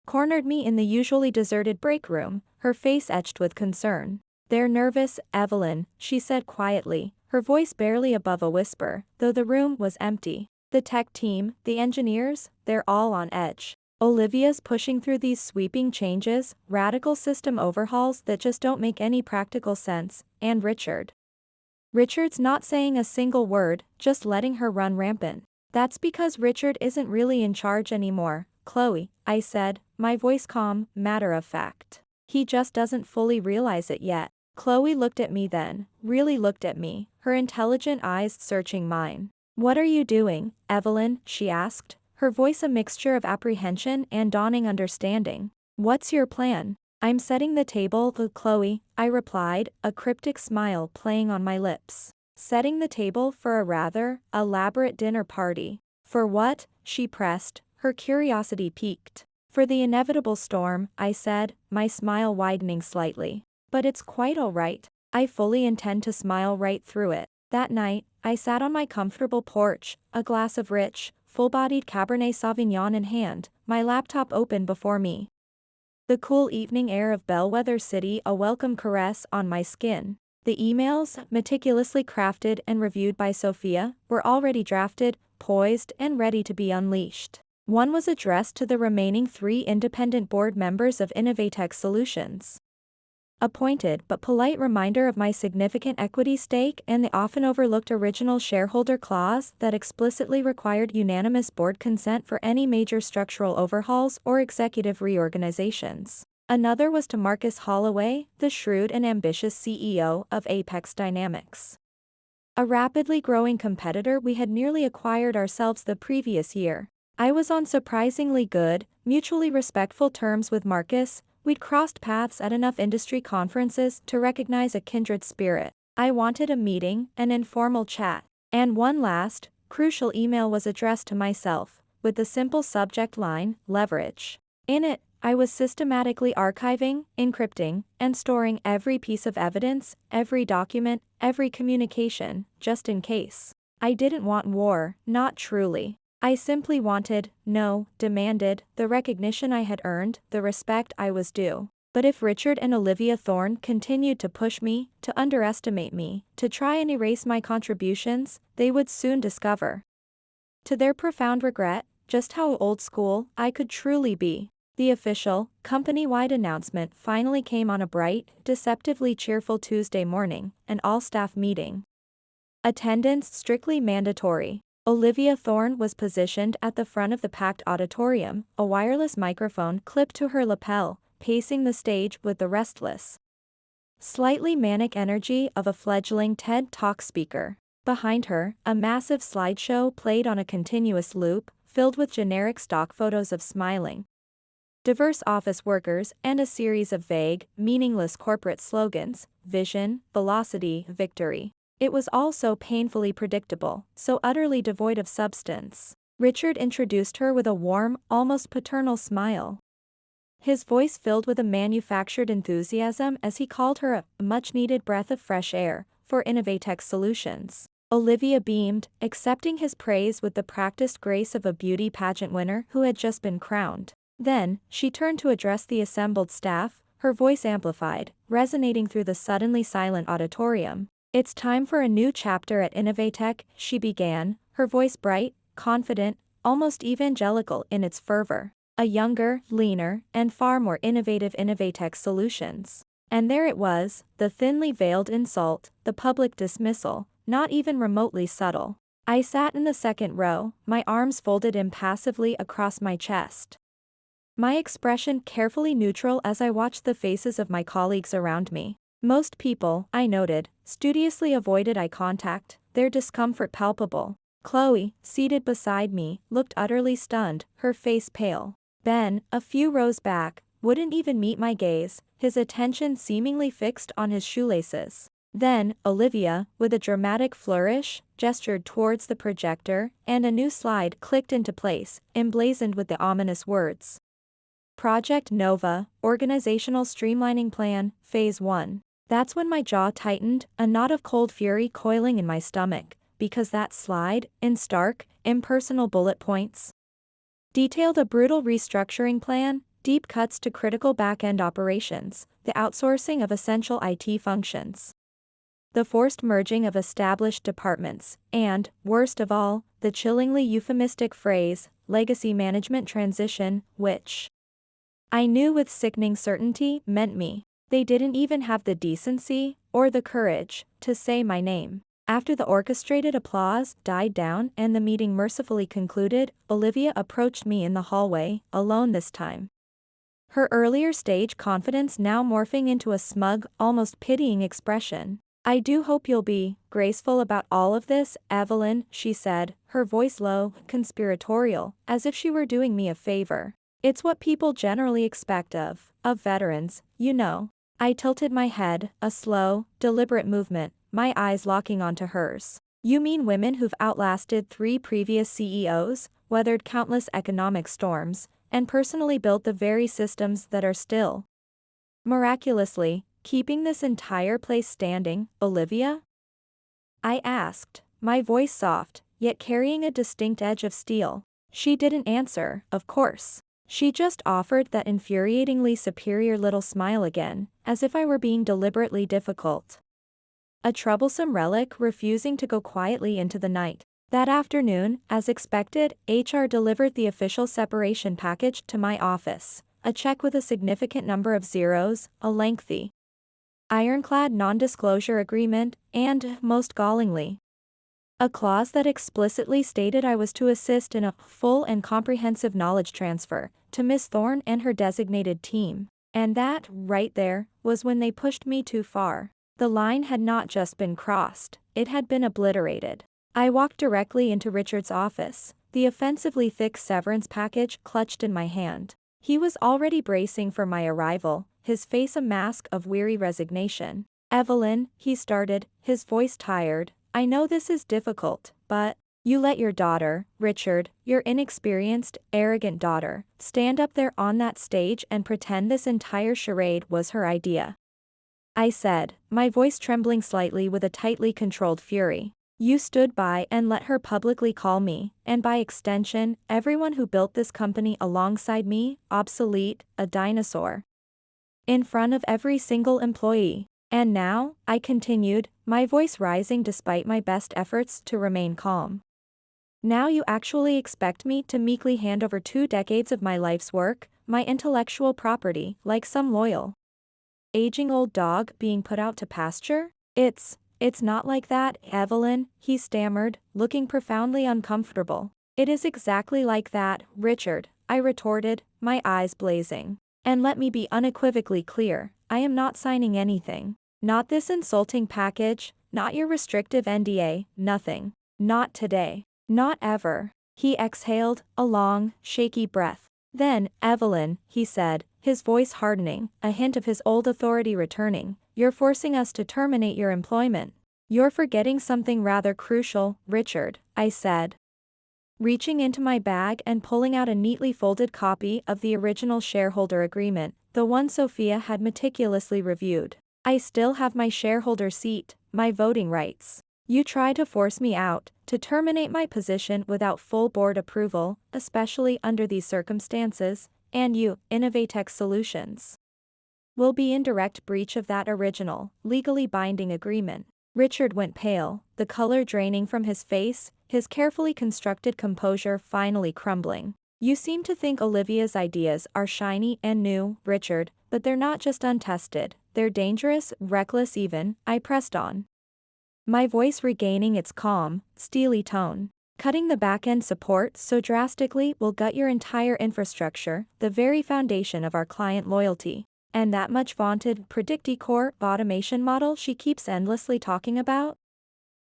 cornered me in the usually deserted break room, her face etched with concern. They're nervous, Evelyn, she said quietly, her voice barely above a whisper, though the room was empty. The tech team, the engineers, they're all on edge. Olivia's pushing through these sweeping changes, radical system overhauls that just don't make any practical sense, and Richard's not saying a single word, just letting her run rampant. That's because Richard isn't really in charge anymore, Chloe, I said, my voice calm, matter of fact. He just doesn't fully realize it yet. Chloe looked at me then, really looked at me, her intelligent eyes searching mine. What are you doing, Evelyn, she asked, her voice a mixture of apprehension and dawning understanding. What's your plan? I'm setting the table, Chloe, I replied, a cryptic smile playing on my lips. Setting the table for a rather elaborate dinner party. For what? She pressed, her curiosity piqued. For the inevitable storm, I said, my smile widening slightly. But it's quite all right. I fully intend to smile right through it. That night, I sat on my comfortable porch, a glass of rich, full-bodied Cabernet Sauvignon in hand, my laptop open before me. The cool evening air of Bellwether City a welcome caress on my skin. The emails, meticulously crafted and reviewed by Sophia, were already drafted, poised and ready to be unleashed. One was addressed to the remaining 3 independent board members of Innovatech Solutions. A pointed but polite reminder of my significant equity stake and the often overlooked original shareholder clause that explicitly required unanimous board consent for any major structural overhauls or executive reorganizations. Another was to Marcus Holloway, the shrewd and ambitious CEO of Apex Dynamics, a rapidly growing competitor we had nearly acquired ourselves the previous year. I was on surprisingly good, mutually respectful terms with Marcus. We'd crossed paths at enough industry conferences to recognize a kindred spirit. I wanted a meeting, an informal chat. And one last, crucial email was addressed to myself, with the simple subject line, leverage. In it, I was systematically archiving, encrypting, and storing every piece of evidence, every document, every communication, just in case. I didn't want war, not truly. I simply wanted, no, demanded, the recognition I had earned, the respect I was due. But if Richard and Olivia Thorne continued to push me, to underestimate me, to try and erase my contributions, they would soon discover, to their profound regret, just how old school I could truly be. The official, company-wide announcement finally came on a bright, deceptively cheerful Tuesday morning, an all-staff meeting. Attendance strictly mandatory. Olivia Thorne was positioned at the front of the packed auditorium, a wireless microphone clipped to her lapel, pacing the stage with the restless, slightly manic energy of a fledgling TED Talk speaker. Behind her, a massive slideshow played on a continuous loop, filled with generic stock photos of smiling, diverse office workers and a series of vague, meaningless corporate slogans: vision, velocity, victory. It was all so painfully predictable, so utterly devoid of substance. Richard introduced her with a warm, almost paternal smile, his voice filled with a manufactured enthusiasm as he called her a much-needed breath of fresh air for Innovatech Solutions. Olivia beamed, accepting his praise with the practiced grace of a beauty pageant winner who had just been crowned. Then, she turned to address the assembled staff, her voice amplified, resonating through the suddenly silent auditorium. "It's time for a new chapter at Innovatech," she began, her voice bright, confident, almost evangelical in its fervor. "A younger, leaner, and far more innovative Innovatech Solutions." And there it was, the thinly veiled insult, the public dismissal, not even remotely subtle. I sat in the second row, my arms folded impassively across my chest, my expression carefully neutral as I watched the faces of my colleagues around me. Most people, I noted, studiously avoided eye contact, their discomfort palpable. Chloe, seated beside me, looked utterly stunned, her face pale. Ben, a few rows back, wouldn't even meet my gaze, his attention seemingly fixed on his shoelaces. Then, Olivia, with a dramatic flourish, gestured towards the projector, and a new slide clicked into place, emblazoned with the ominous words: Project Nova, Organizational Streamlining Plan, Phase 1. That's when my jaw tightened, a knot of cold fury coiling in my stomach, because that slide, in stark, impersonal bullet points, detailed a brutal restructuring plan, deep cuts to critical back-end operations, the outsourcing of essential IT functions, the forced merging of established departments, and, worst of all, the chillingly euphemistic phrase, legacy management transition, which I knew with sickening certainty meant me. They didn't even have the decency, or the courage, to say my name. After the orchestrated applause died down and the meeting mercifully concluded, Olivia approached me in the hallway, alone this time, her earlier stage confidence now morphing into a smug, almost pitying expression. "I do hope you'll be graceful about all of this, Evelyn," she said, her voice low, conspiratorial, as if she were doing me a favor. "It's what people generally expect of veterans, you know." I tilted my head, a slow, deliberate movement, my eyes locking onto hers. "You mean women who've outlasted 3 previous CEOs, weathered countless economic storms, and personally built the very systems that are still, miraculously, keeping this entire place standing, Olivia?" I asked, my voice soft, yet carrying a distinct edge of steel. She didn't answer, of course. She just offered that infuriatingly superior little smile again, as if I were being deliberately difficult. A troublesome relic refusing to go quietly into the night. That afternoon, as expected, HR delivered the official separation package to my office, a check with a significant number of zeros, a lengthy, ironclad non-disclosure agreement, and, most gallingly, a clause that explicitly stated I was to assist in a full and comprehensive knowledge transfer to Miss Thorne and her designated team. And that, right there, was when they pushed me too far. The line had not just been crossed, it had been obliterated. I walked directly into Richard's office, the offensively thick severance package clutched in my hand. He was already bracing for my arrival, his face a mask of weary resignation. "Evelyn," he started, his voice tired, "I know this is difficult, but you let your daughter, Richard, your inexperienced, arrogant daughter, stand up there on that stage and pretend this entire charade was her idea," I said, my voice trembling slightly with a tightly controlled fury. "You stood by and let her publicly call me, and by extension, everyone who built this company alongside me, obsolete, a dinosaur. In front of every single employee. And now," I continued, my voice rising despite my best efforts to remain calm. "Now you actually expect me to meekly hand over 2 decades of my life's work, my intellectual property, like some loyal, aging old dog being put out to pasture? It's not like that, Evelyn," he stammered, looking profoundly uncomfortable. "It is exactly like that, Richard," I retorted, my eyes blazing. "And let me be unequivocally clear, I am not signing anything. Not this insulting package, not your restrictive NDA, nothing. Not today. Not ever." He exhaled, a long, shaky breath. "Then, Evelyn," he said, his voice hardening, a hint of his old authority returning, "you're forcing us to terminate your employment." "You're forgetting something rather crucial, Richard," I said, reaching into my bag and pulling out a neatly folded copy of the original shareholder agreement, the one Sophia had meticulously reviewed. "I still have my shareholder seat, my voting rights. You try to force me out, to terminate my position without full board approval, especially under these circumstances, and you, Innovatech Solutions, will be in direct breach of that original, legally binding agreement." Richard went pale, the color draining from his face, his carefully constructed composure finally crumbling. "You seem to think Olivia's ideas are shiny and new, Richard, but they're not just untested, they're dangerous, reckless even," I pressed on, my voice regaining its calm, steely tone. "Cutting the back-end support so drastically will gut your entire infrastructure, the very foundation of our client loyalty. And that much vaunted Predicticore automation model she keeps endlessly talking about?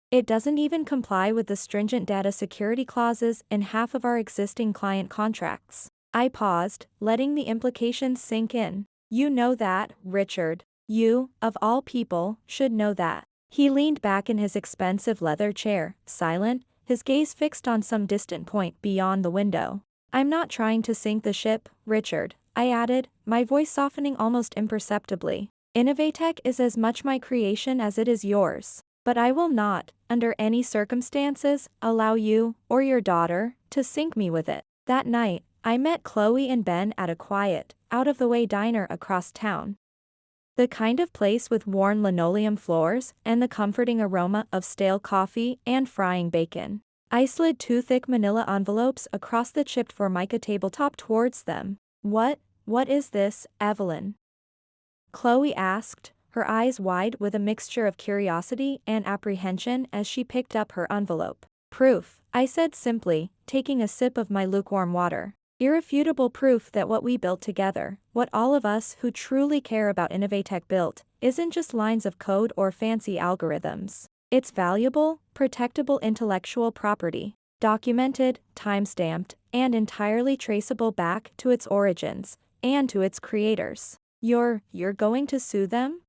It doesn't even comply with the stringent data security clauses in half of our existing client contracts." I paused, letting the implications sink in. "You know that, Richard. You, of all people, should know that." He leaned back in his expensive leather chair, silent, his gaze fixed on some distant point beyond the window. "I'm not trying to sink the ship, Richard," I added, my voice softening almost imperceptibly. "Innovatech is as much my creation as it is yours. But I will not, under any circumstances, allow you, or your daughter, to sink me with it." That night, I met Chloe and Ben at a quiet, out-of-the-way diner across town. The kind of place with worn linoleum floors and the comforting aroma of stale coffee and frying bacon. I slid 2 thick manila envelopes across the chipped Formica tabletop towards them. What is this, Evelyn?" Chloe asked, her eyes wide with a mixture of curiosity and apprehension as she picked up her envelope. "Proof," I said simply, taking a sip of my lukewarm water. "Irrefutable proof that what we built together, what all of us who truly care about Innovatech built, isn't just lines of code or fancy algorithms. It's valuable, protectable intellectual property, documented, time-stamped, and entirely traceable back to its origins, and to its creators." You're going to sue them?"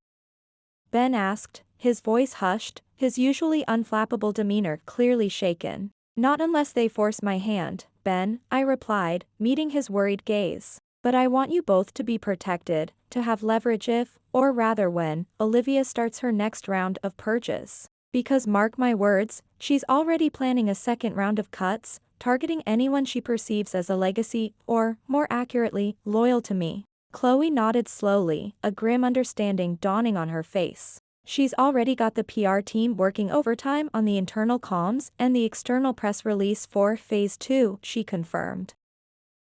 Ben asked, his voice hushed, his usually unflappable demeanor clearly shaken. "Not unless they force my hand, Ben," I replied, meeting his worried gaze. But I want you both to be protected, to have leverage if, or rather when, Olivia starts her next round of purges. Because mark my words, she's already planning a second round of cuts, targeting anyone she perceives as a legacy, or, more accurately, loyal to me. Chloe nodded slowly, a grim understanding dawning on her face. She's already got the PR team working overtime on the internal comms and the external press release for Phase 2, she confirmed.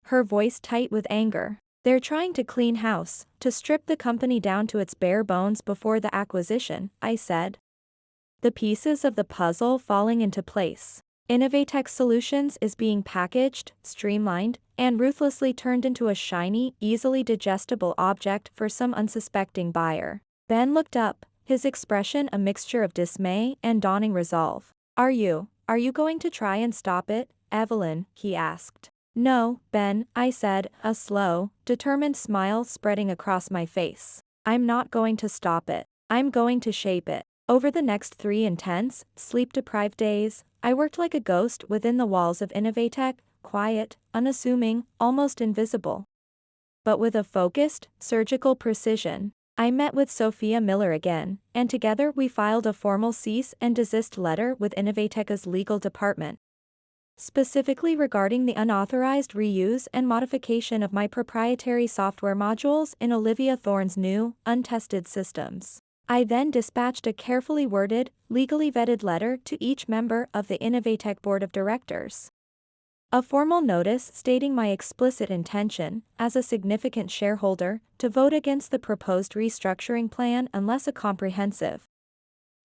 Her voice tight with anger. They're trying to clean house, to strip the company down to its bare bones before the acquisition, I said. The pieces of the puzzle falling into place. Innovatech Solutions is being packaged, streamlined, and ruthlessly turned into a shiny, easily digestible object for some unsuspecting buyer. Ben looked up, his expression a mixture of dismay and dawning resolve. Are you going to try and stop it, Evelyn? He asked. No, Ben, I said, a slow, determined smile spreading across my face. I'm not going to stop it. I'm going to shape it. Over the next 3 intense, sleep-deprived days, I worked like a ghost within the walls of Innovatech, quiet, unassuming, almost invisible. But with a focused, surgical precision. I met with Sophia Miller again, and together we filed a formal cease and desist letter with Innovatech's legal department. Specifically regarding the unauthorized reuse and modification of my proprietary software modules in Olivia Thorne's new, untested systems. I then dispatched a carefully worded, legally vetted letter to each member of the Innovatech Board of Directors. A formal notice stating my explicit intention, as a significant shareholder, to vote against the proposed restructuring plan unless a comprehensive,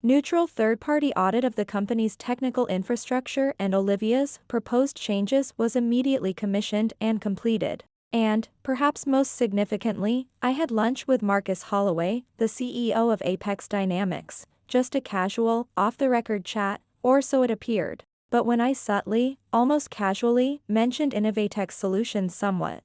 neutral third-party audit of the company's technical infrastructure and Olivia's proposed changes was immediately commissioned and completed. And, perhaps most significantly, I had lunch with Marcus Holloway, the CEO of Apex Dynamics, just a casual, off-the-record chat, or so it appeared. But when I subtly, almost casually, mentioned Innovatech Solutions' somewhat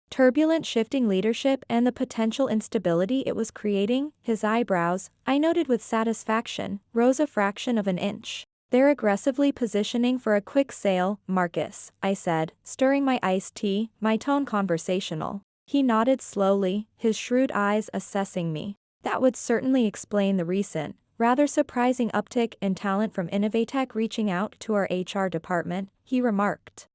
turbulent shifting leadership and the potential instability it was creating, his eyebrows, I noted with satisfaction, rose a fraction of an inch. They're aggressively positioning for a quick sale, Marcus, I said, stirring my iced tea, my tone conversational. He nodded slowly, his shrewd eyes assessing me. That would certainly explain the recent, rather surprising uptick in talent from Innovatech reaching out to our HR department, he remarked.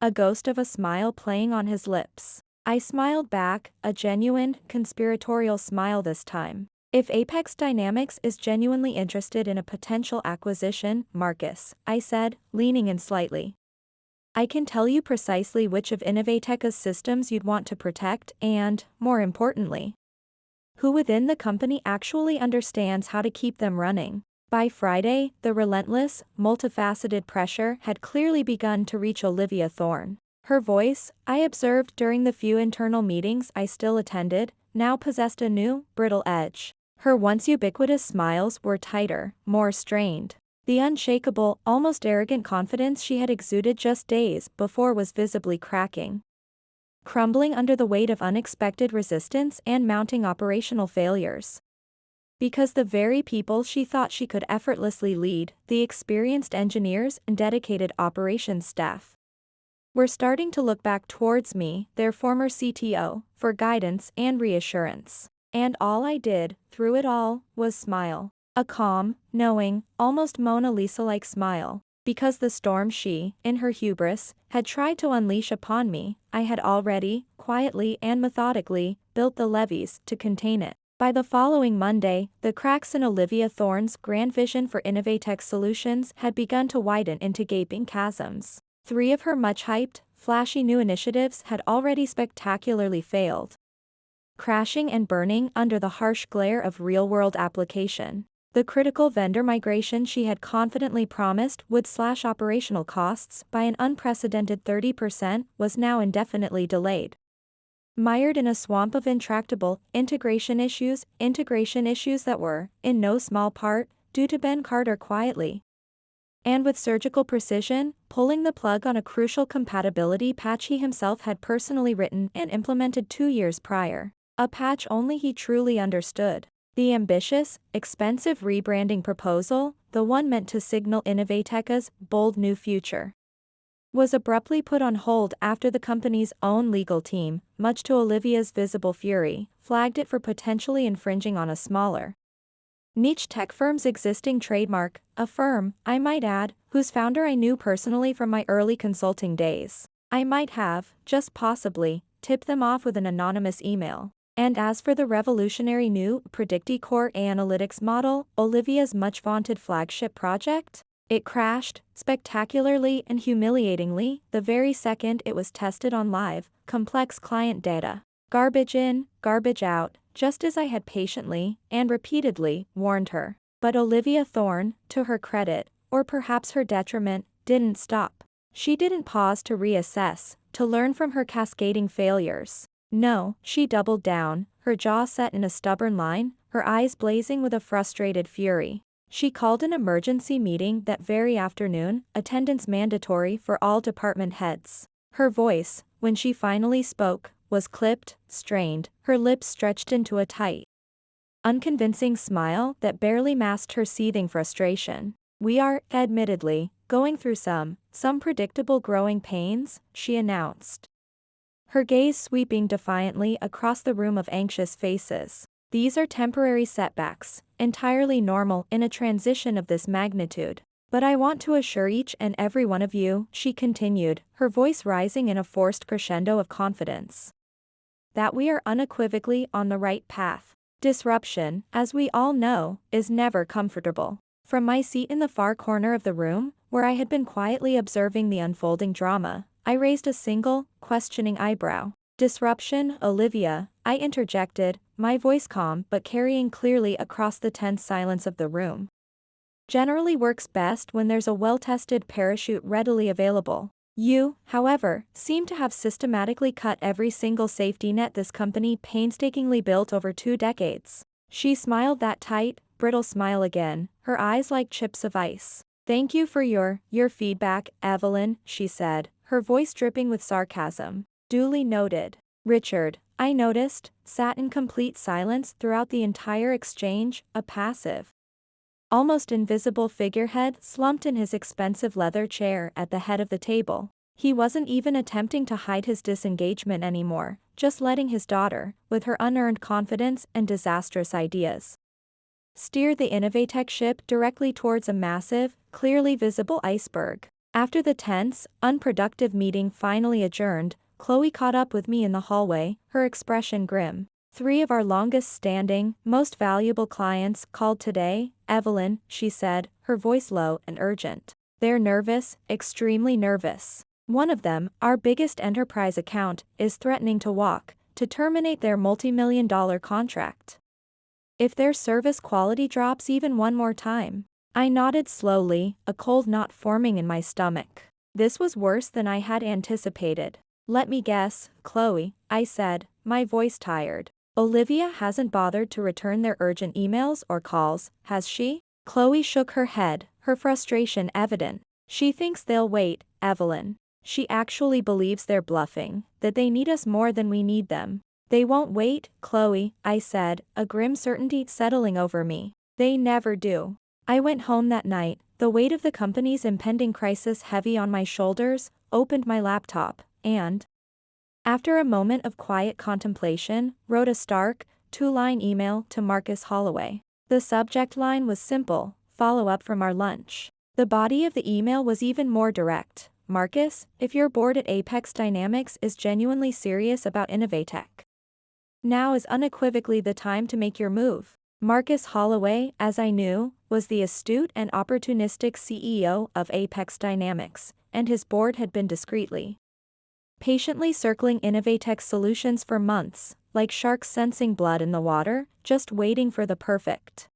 A ghost of a smile playing on his lips. I smiled back, a genuine, conspiratorial smile this time. If Apex Dynamics is genuinely interested in a potential acquisition, Marcus, I said, leaning in slightly. I can tell you precisely which of Innovatech's systems you'd want to protect and, more importantly, who within the company actually understands how to keep them running. By Friday, the relentless, multifaceted pressure had clearly begun to reach Olivia Thorne. Her voice, I observed during the few internal meetings I still attended, now possessed a new, brittle edge. Her once ubiquitous smiles were tighter, more strained. The unshakable, almost arrogant confidence she had exuded just days before was visibly cracking, crumbling under the weight of unexpected resistance and mounting operational failures. Because the very people she thought she could effortlessly lead, the experienced engineers and dedicated operations staff, were starting to look back towards me, their former CTO, for guidance and reassurance. And all I did, through it all, was smile. A calm, knowing, almost Mona Lisa-like smile. Because the storm she, in her hubris, had tried to unleash upon me, I had already, quietly and methodically, built the levees to contain it. By the following Monday, the cracks in Olivia Thorne's grand vision for Innovatech Solutions had begun to widen into gaping chasms. 3 of her much-hyped, flashy new initiatives had already spectacularly failed, crashing and burning under the harsh glare of real-world application. The critical vendor migration she had confidently promised would slash operational costs by an unprecedented 30% was now indefinitely delayed. Mired in a swamp of intractable integration issues that were, in no small part, due to Ben Carter quietly and with surgical precision, pulling the plug on a crucial compatibility patch he himself had personally written and implemented 2 years prior. A patch only he truly understood. The ambitious, expensive rebranding proposal, the one meant to signal Innovatech's bold new future, was abruptly put on hold after the company's own legal team, much to Olivia's visible fury, flagged it for potentially infringing on a smaller niche tech firm's existing trademark, a firm, I might add, whose founder I knew personally from my early consulting days. I might have, just possibly, tipped them off with an anonymous email. And as for the revolutionary new PredictEcore analytics model, Olivia's much-vaunted flagship project, it crashed, spectacularly and humiliatingly, the very second it was tested on live, complex client data. Garbage in, garbage out, just as I had patiently, and repeatedly, warned her. But Olivia Thorne, to her credit, or perhaps her detriment, didn't stop. She didn't pause to reassess, to learn from her cascading failures. No, she doubled down, her jaw set in a stubborn line, her eyes blazing with a frustrated fury. She called an emergency meeting that very afternoon, attendance mandatory for all department heads. Her voice, when she finally spoke, was clipped, strained, her lips stretched into a tight, unconvincing smile that barely masked her seething frustration. We are, admittedly, going through some predictable growing pains, she announced, her gaze sweeping defiantly across the room of anxious faces. These are temporary setbacks, entirely normal in a transition of this magnitude. But I want to assure each and every one of you, she continued, her voice rising in a forced crescendo of confidence, that we are unequivocally on the right path. Disruption, as we all know, is never comfortable. From my seat in the far corner of the room, where I had been quietly observing the unfolding drama, I raised a single, questioning eyebrow. Disruption, Olivia, I interjected, my voice calm but carrying clearly across the tense silence of the room. Generally works best when there's a well-tested parachute readily available. You, however, seem to have systematically cut every single safety net this company painstakingly built over 2 decades. She smiled that tight, brittle smile again, her eyes like chips of ice. Thank you for your feedback, Evelyn, she said, her voice dripping with sarcasm. Duly noted. Richard, I noticed, sat in complete silence throughout the entire exchange, a passive, almost invisible figurehead slumped in his expensive leather chair at the head of the table. He wasn't even attempting to hide his disengagement anymore, just letting his daughter, with her unearned confidence and disastrous ideas, steer the Innovatech ship directly towards a massive, clearly visible iceberg. After the tense, unproductive meeting finally adjourned, Chloe caught up with me in the hallway, her expression grim. 3 of our longest-standing, most valuable clients called today, Evelyn, she said, her voice low and urgent. They're nervous, extremely nervous. One of them, our biggest enterprise account, is threatening to terminate their multi-million-dollar contract if their service quality drops even one more time. I nodded slowly, a cold knot forming in my stomach. This was worse than I had anticipated. Let me guess, Chloe, I said, my voice tired. Olivia hasn't bothered to return their urgent emails or calls, has she? Chloe shook her head, her frustration evident. She thinks they'll wait, Evelyn. She actually believes they're bluffing, that they need us more than we need them. They won't wait, Chloe, I said, a grim certainty settling over me. They never do. I went home that night, the weight of the company's impending crisis heavy on my shoulders, opened my laptop, and, after a moment of quiet contemplation, wrote a stark, 2-line email to Marcus Holloway. The subject line was simple, follow-up from our lunch. The body of the email was even more direct. Marcus, if your board at Apex Dynamics is genuinely serious about Innovatech, now is unequivocally the time to make your move. Marcus Holloway, as I knew, was the astute and opportunistic CEO of Apex Dynamics, and his board had been discreetly, patiently circling Innovatech solutions for months, like sharks sensing blood in the water, just waiting for the perfect,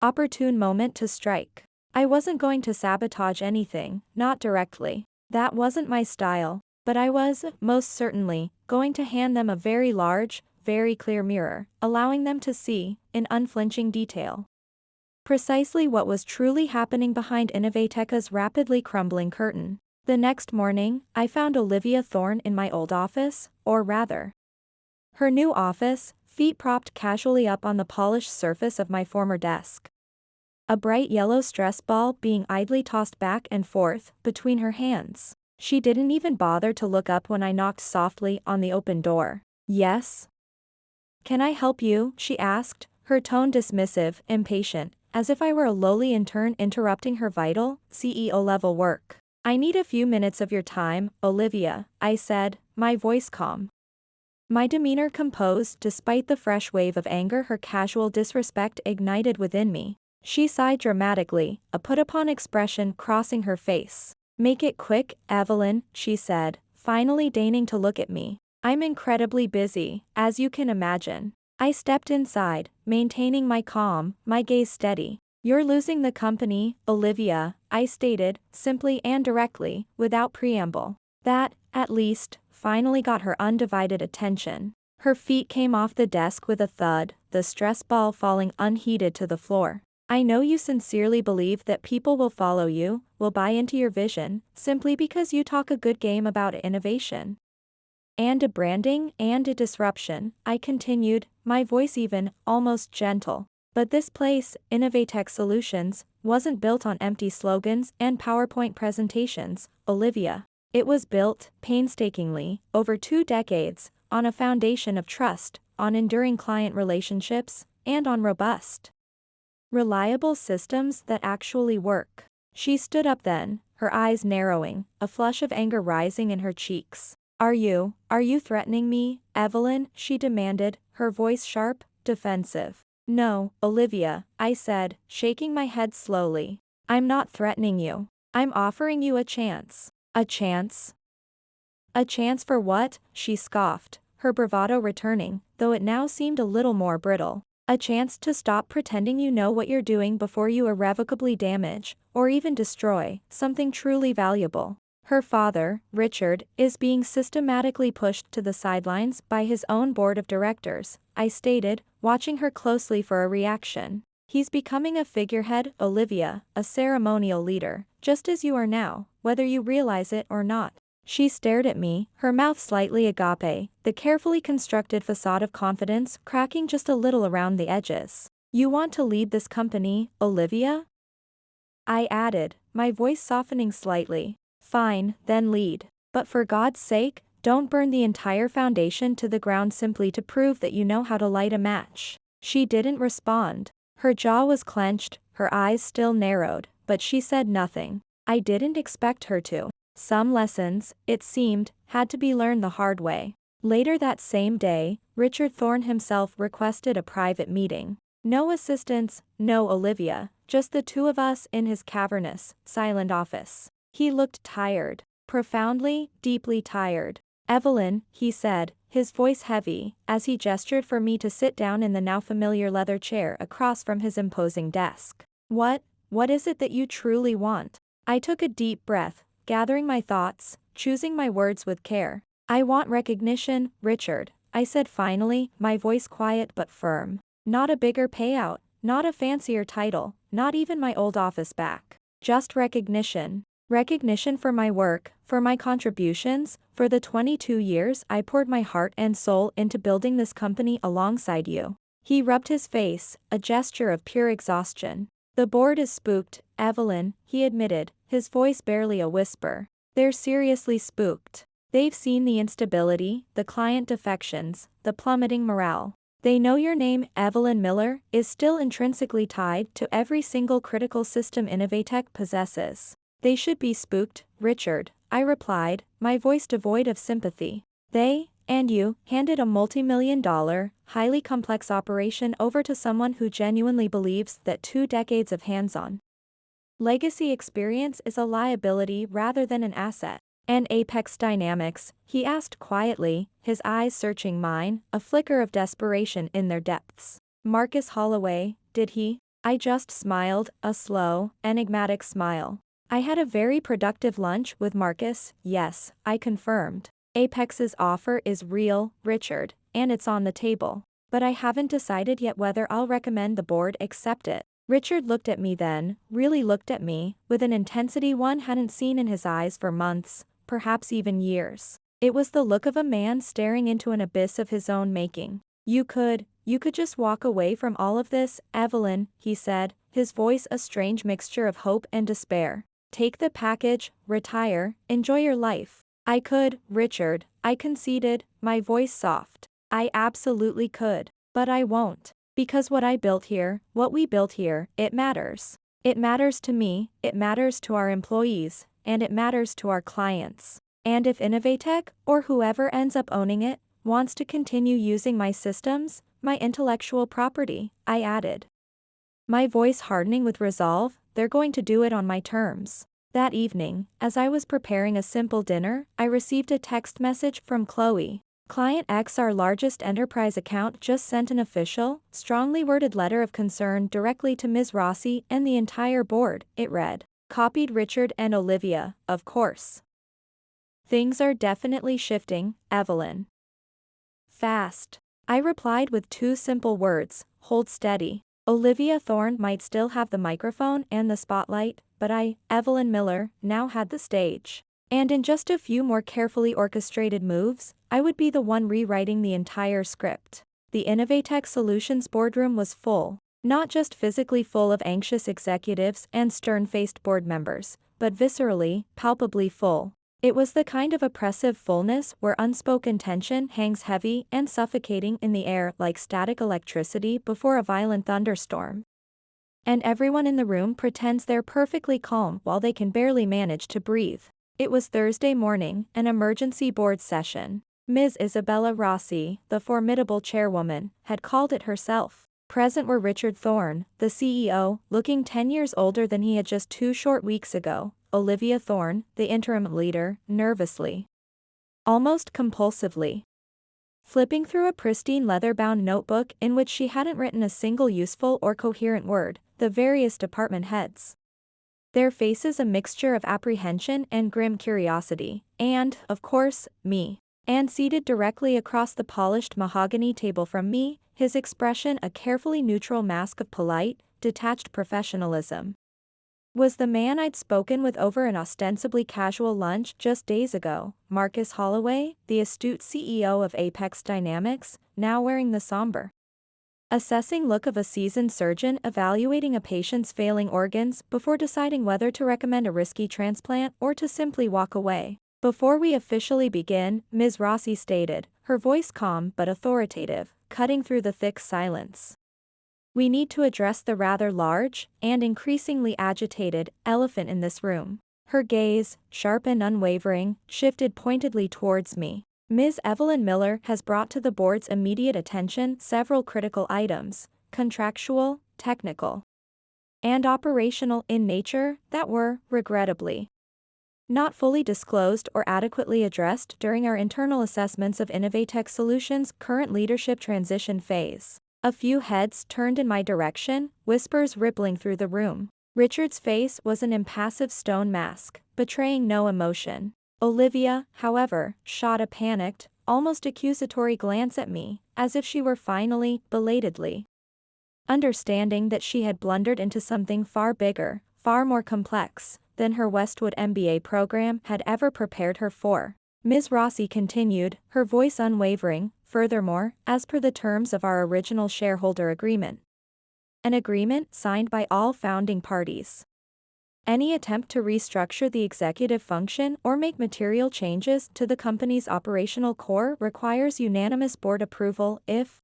opportune moment to strike. I wasn't going to sabotage anything, not directly. That wasn't my style, but I was, most certainly, going to hand them a very large, very clear mirror, allowing them to see, in unflinching detail, precisely what was truly happening behind Innovatech's rapidly crumbling curtain. The next morning, I found Olivia Thorne in my old office, or rather, her new office, feet propped casually up on the polished surface of my former desk. A bright yellow stress ball being idly tossed back and forth between her hands. She didn't even bother to look up when I knocked softly on the open door. Yes? Can I help you? She asked, her tone dismissive, impatient, as if I were a lowly intern interrupting her vital, CEO-level work. I need a few minutes of your time, Olivia, I said, my voice calm. My demeanor composed despite the fresh wave of anger her casual disrespect ignited within me. She sighed dramatically, a put-upon expression crossing her face. Make it quick, Evelyn, she said, finally deigning to look at me. I'm incredibly busy, as you can imagine. I stepped inside, maintaining my calm, my gaze steady. You're losing the company, Olivia, I stated, simply and directly, without preamble. That, at least, finally got her undivided attention. Her feet came off the desk with a thud, the stress ball falling unheeded to the floor. I know you sincerely believe that people will follow you, will buy into your vision, simply because you talk a good game about innovation. And a branding and a disruption, I continued, my voice even, almost gentle. But this place, Innovatech Solutions, wasn't built on empty slogans and PowerPoint presentations, Olivia. It was built, painstakingly, over 2 decades, on a foundation of trust, on enduring client relationships, and on robust, reliable systems that actually work. She stood up then, her eyes narrowing, a flush of anger rising in her cheeks. Are you threatening me, Evelyn? She demanded, her voice sharp, defensive. No, Olivia, I said, shaking my head slowly. I'm not threatening you. I'm offering you a chance. A chance? A chance for what? She scoffed, her bravado returning, though it now seemed a little more brittle. A chance to stop pretending you know what you're doing before you irrevocably damage, or even destroy, something truly valuable. Her father, Richard, is being systematically pushed to the sidelines by his own board of directors, I stated, watching her closely for a reaction. He's becoming a figurehead, Olivia, a ceremonial leader, just as you are now, whether you realize it or not. She stared at me, her mouth slightly agape, the carefully constructed facade of confidence cracking just a little around the edges. You want to lead this company, Olivia? I added, my voice softening slightly. Fine, then lead. But for God's sake, don't burn the entire foundation to the ground simply to prove that you know how to light a match. She didn't respond. Her jaw was clenched, her eyes still narrowed, but she said nothing. I didn't expect her to. Some lessons, it seemed, had to be learned the hard way. Later that same day, Richard Thorne himself requested a private meeting. No assistants, no Olivia, just the two of us in his cavernous, silent office. He looked tired. Profoundly, deeply tired. Evelyn, he said, his voice heavy, as he gestured for me to sit down in the now familiar leather chair across from his imposing desk. What is it that you truly want? I took a deep breath, gathering my thoughts, choosing my words with care. I want recognition, Richard, I said finally, my voice quiet but firm. Not a bigger payout, not a fancier title, not even my old office back. Just recognition. Recognition for my work, for my contributions, for the 22 years I poured my heart and soul into building this company alongside you. He rubbed his face, a gesture of pure exhaustion. The board is spooked, Evelyn, he admitted, his voice barely a whisper. They're seriously spooked. They've seen the instability, the client defections, the plummeting morale. They know your name, Evelyn Miller, is still intrinsically tied to every single critical system Innovatech possesses. They should be spooked, Richard, I replied, my voice devoid of sympathy. They, and you, handed a multi-million-dollar, highly complex operation over to someone who genuinely believes that 2 decades of hands-on legacy experience is a liability rather than an asset. And Apex Dynamics, he asked quietly, his eyes searching mine, a flicker of desperation in their depths. Marcus Holloway, did he? I just smiled, a slow, enigmatic smile. I had a very productive lunch with Marcus, yes, I confirmed. Apex's offer is real, Richard, and it's on the table. But I haven't decided yet whether I'll recommend the board accept it. Richard looked at me then, really looked at me, with an intensity one hadn't seen in his eyes for months, perhaps even years. It was the look of a man staring into an abyss of his own making. You could just walk away from all of this, Evelyn, he said, his voice a strange mixture of hope and despair. Take the package, retire, enjoy your life. I could, Richard, I conceded, my voice soft. I absolutely could. But I won't. Because what I built here, what we built here, it matters. It matters to me, it matters to our employees, and it matters to our clients. And if Innovatech, or whoever ends up owning it, wants to continue using my systems, my intellectual property, I added. My voice hardening with resolve, they're going to do it on my terms. That evening, as I was preparing a simple dinner, I received a text message from Chloe. Client X, our largest enterprise account, just sent an official, strongly worded letter of concern directly to Ms. Rossi and the entire board, it read. Copied Richard and Olivia, of course. Things are definitely shifting, Evelyn. Fast. I replied with two simple words, hold steady. Olivia Thorne might still have the microphone and the spotlight, but I, Evelyn Miller, now had the stage. And in just a few more carefully orchestrated moves, I would be the one rewriting the entire script. The Innovatech Solutions boardroom was full. Not just physically full of anxious executives and stern-faced board members, but viscerally, palpably full. It was the kind of oppressive fullness where unspoken tension hangs heavy and suffocating in the air like static electricity before a violent thunderstorm. And everyone in the room pretends they're perfectly calm while they can barely manage to breathe. It was Thursday morning, an emergency board session. Ms. Isabella Rossi, the formidable chairwoman, had called it herself. Present were Richard Thorne, the CEO, looking 10 years older than he had just 2 short weeks ago, Olivia Thorne, the interim leader, nervously, almost compulsively, flipping through a pristine leather-bound notebook in which she hadn't written a single useful or coherent word, the various department heads. Their faces a mixture of apprehension and grim curiosity, and, of course, me. And seated directly across the polished mahogany table from me, his expression a carefully neutral mask of polite, detached professionalism, was the man I'd spoken with over an ostensibly casual lunch just days ago, Marcus Holloway, the astute CEO of Apex Dynamics, now wearing the somber, assessing look of a seasoned surgeon evaluating a patient's failing organs before deciding whether to recommend a risky transplant or to simply walk away. Before we officially begin, Ms. Rossi stated, her voice calm but authoritative, cutting through the thick silence. We need to address the rather large, and increasingly agitated, elephant in this room. Her gaze, sharp and unwavering, shifted pointedly towards me. Ms. Evelyn Miller has brought to the board's immediate attention several critical items, contractual, technical, and operational in nature, that were, regrettably, not fully disclosed or adequately addressed during our internal assessments of Innovatech Solutions' current leadership transition phase. A few heads turned in my direction, whispers rippling through the room. Richard's face was an impassive stone mask, betraying no emotion. Olivia, however, shot a panicked, almost accusatory glance at me, as if she were finally, belatedly, understanding that she had blundered into something far bigger, far more complex, than her Westwood MBA program had ever prepared her for. Ms. Rossi continued, her voice unwavering, furthermore, as per the terms of our original shareholder agreement. An agreement signed by all founding parties. Any attempt to restructure the executive function or make material changes to the company's operational core requires unanimous board approval if,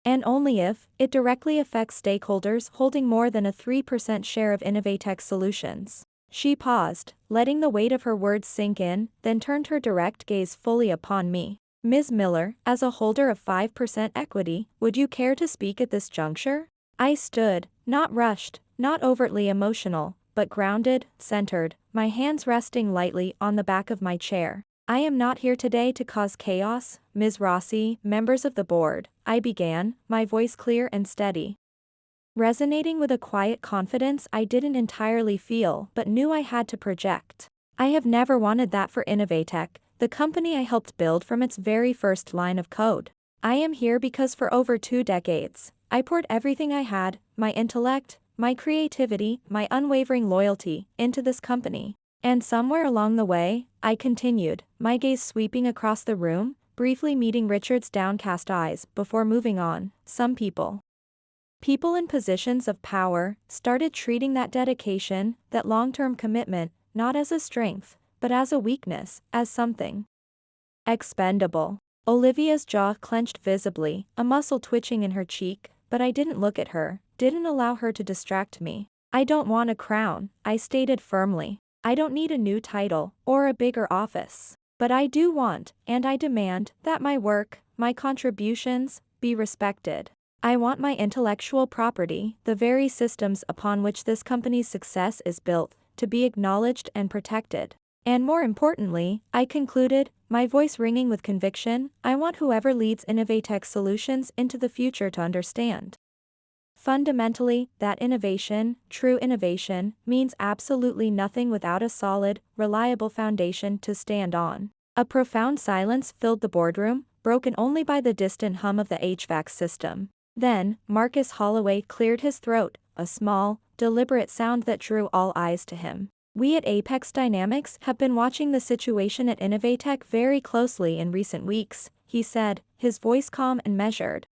and only if, it directly affects stakeholders holding more than a 3% share of Innovatech Solutions. She paused, letting the weight of her words sink in, then turned her direct gaze fully upon me. Ms. Miller, as a holder of 5% equity, would you care to speak at this juncture? I stood, not rushed, not overtly emotional, but grounded, centered, my hands resting lightly on the back of my chair. I am not here today to cause chaos, Ms. Rossi, members of the board, I began, my voice clear and steady, resonating with a quiet confidence I didn't entirely feel but knew I had to project. I have never wanted that for Innovatech, the company I helped build from its very first line of code. I am here because for over 2 decades, I poured everything I had, my intellect, my creativity, my unwavering loyalty, into this company. And somewhere along the way, I continued, my gaze sweeping across the room, briefly meeting Richard's downcast eyes before moving on. Some people People in positions of power started treating that dedication, that long-term commitment, not as a strength, but as a weakness, as something expendable. Olivia's jaw clenched visibly, a muscle twitching in her cheek, but I didn't look at her, didn't allow her to distract me. I don't want a crown, I stated firmly. I don't need a new title, or a bigger office. But I do want, and I demand, that my work, my contributions, be respected. I want my intellectual property, the very systems upon which this company's success is built, to be acknowledged and protected. And more importantly, I concluded, my voice ringing with conviction, I want whoever leads Innovatech Solutions into the future to understand. Fundamentally, that innovation, true innovation, means absolutely nothing without a solid, reliable foundation to stand on. A profound silence filled the boardroom, broken only by the distant hum of the HVAC system. Then, Marcus Holloway cleared his throat, a small, deliberate sound that drew all eyes to him. We at Apex Dynamics have been watching the situation at Innovatech very closely in recent weeks, he said, his voice calm and measured,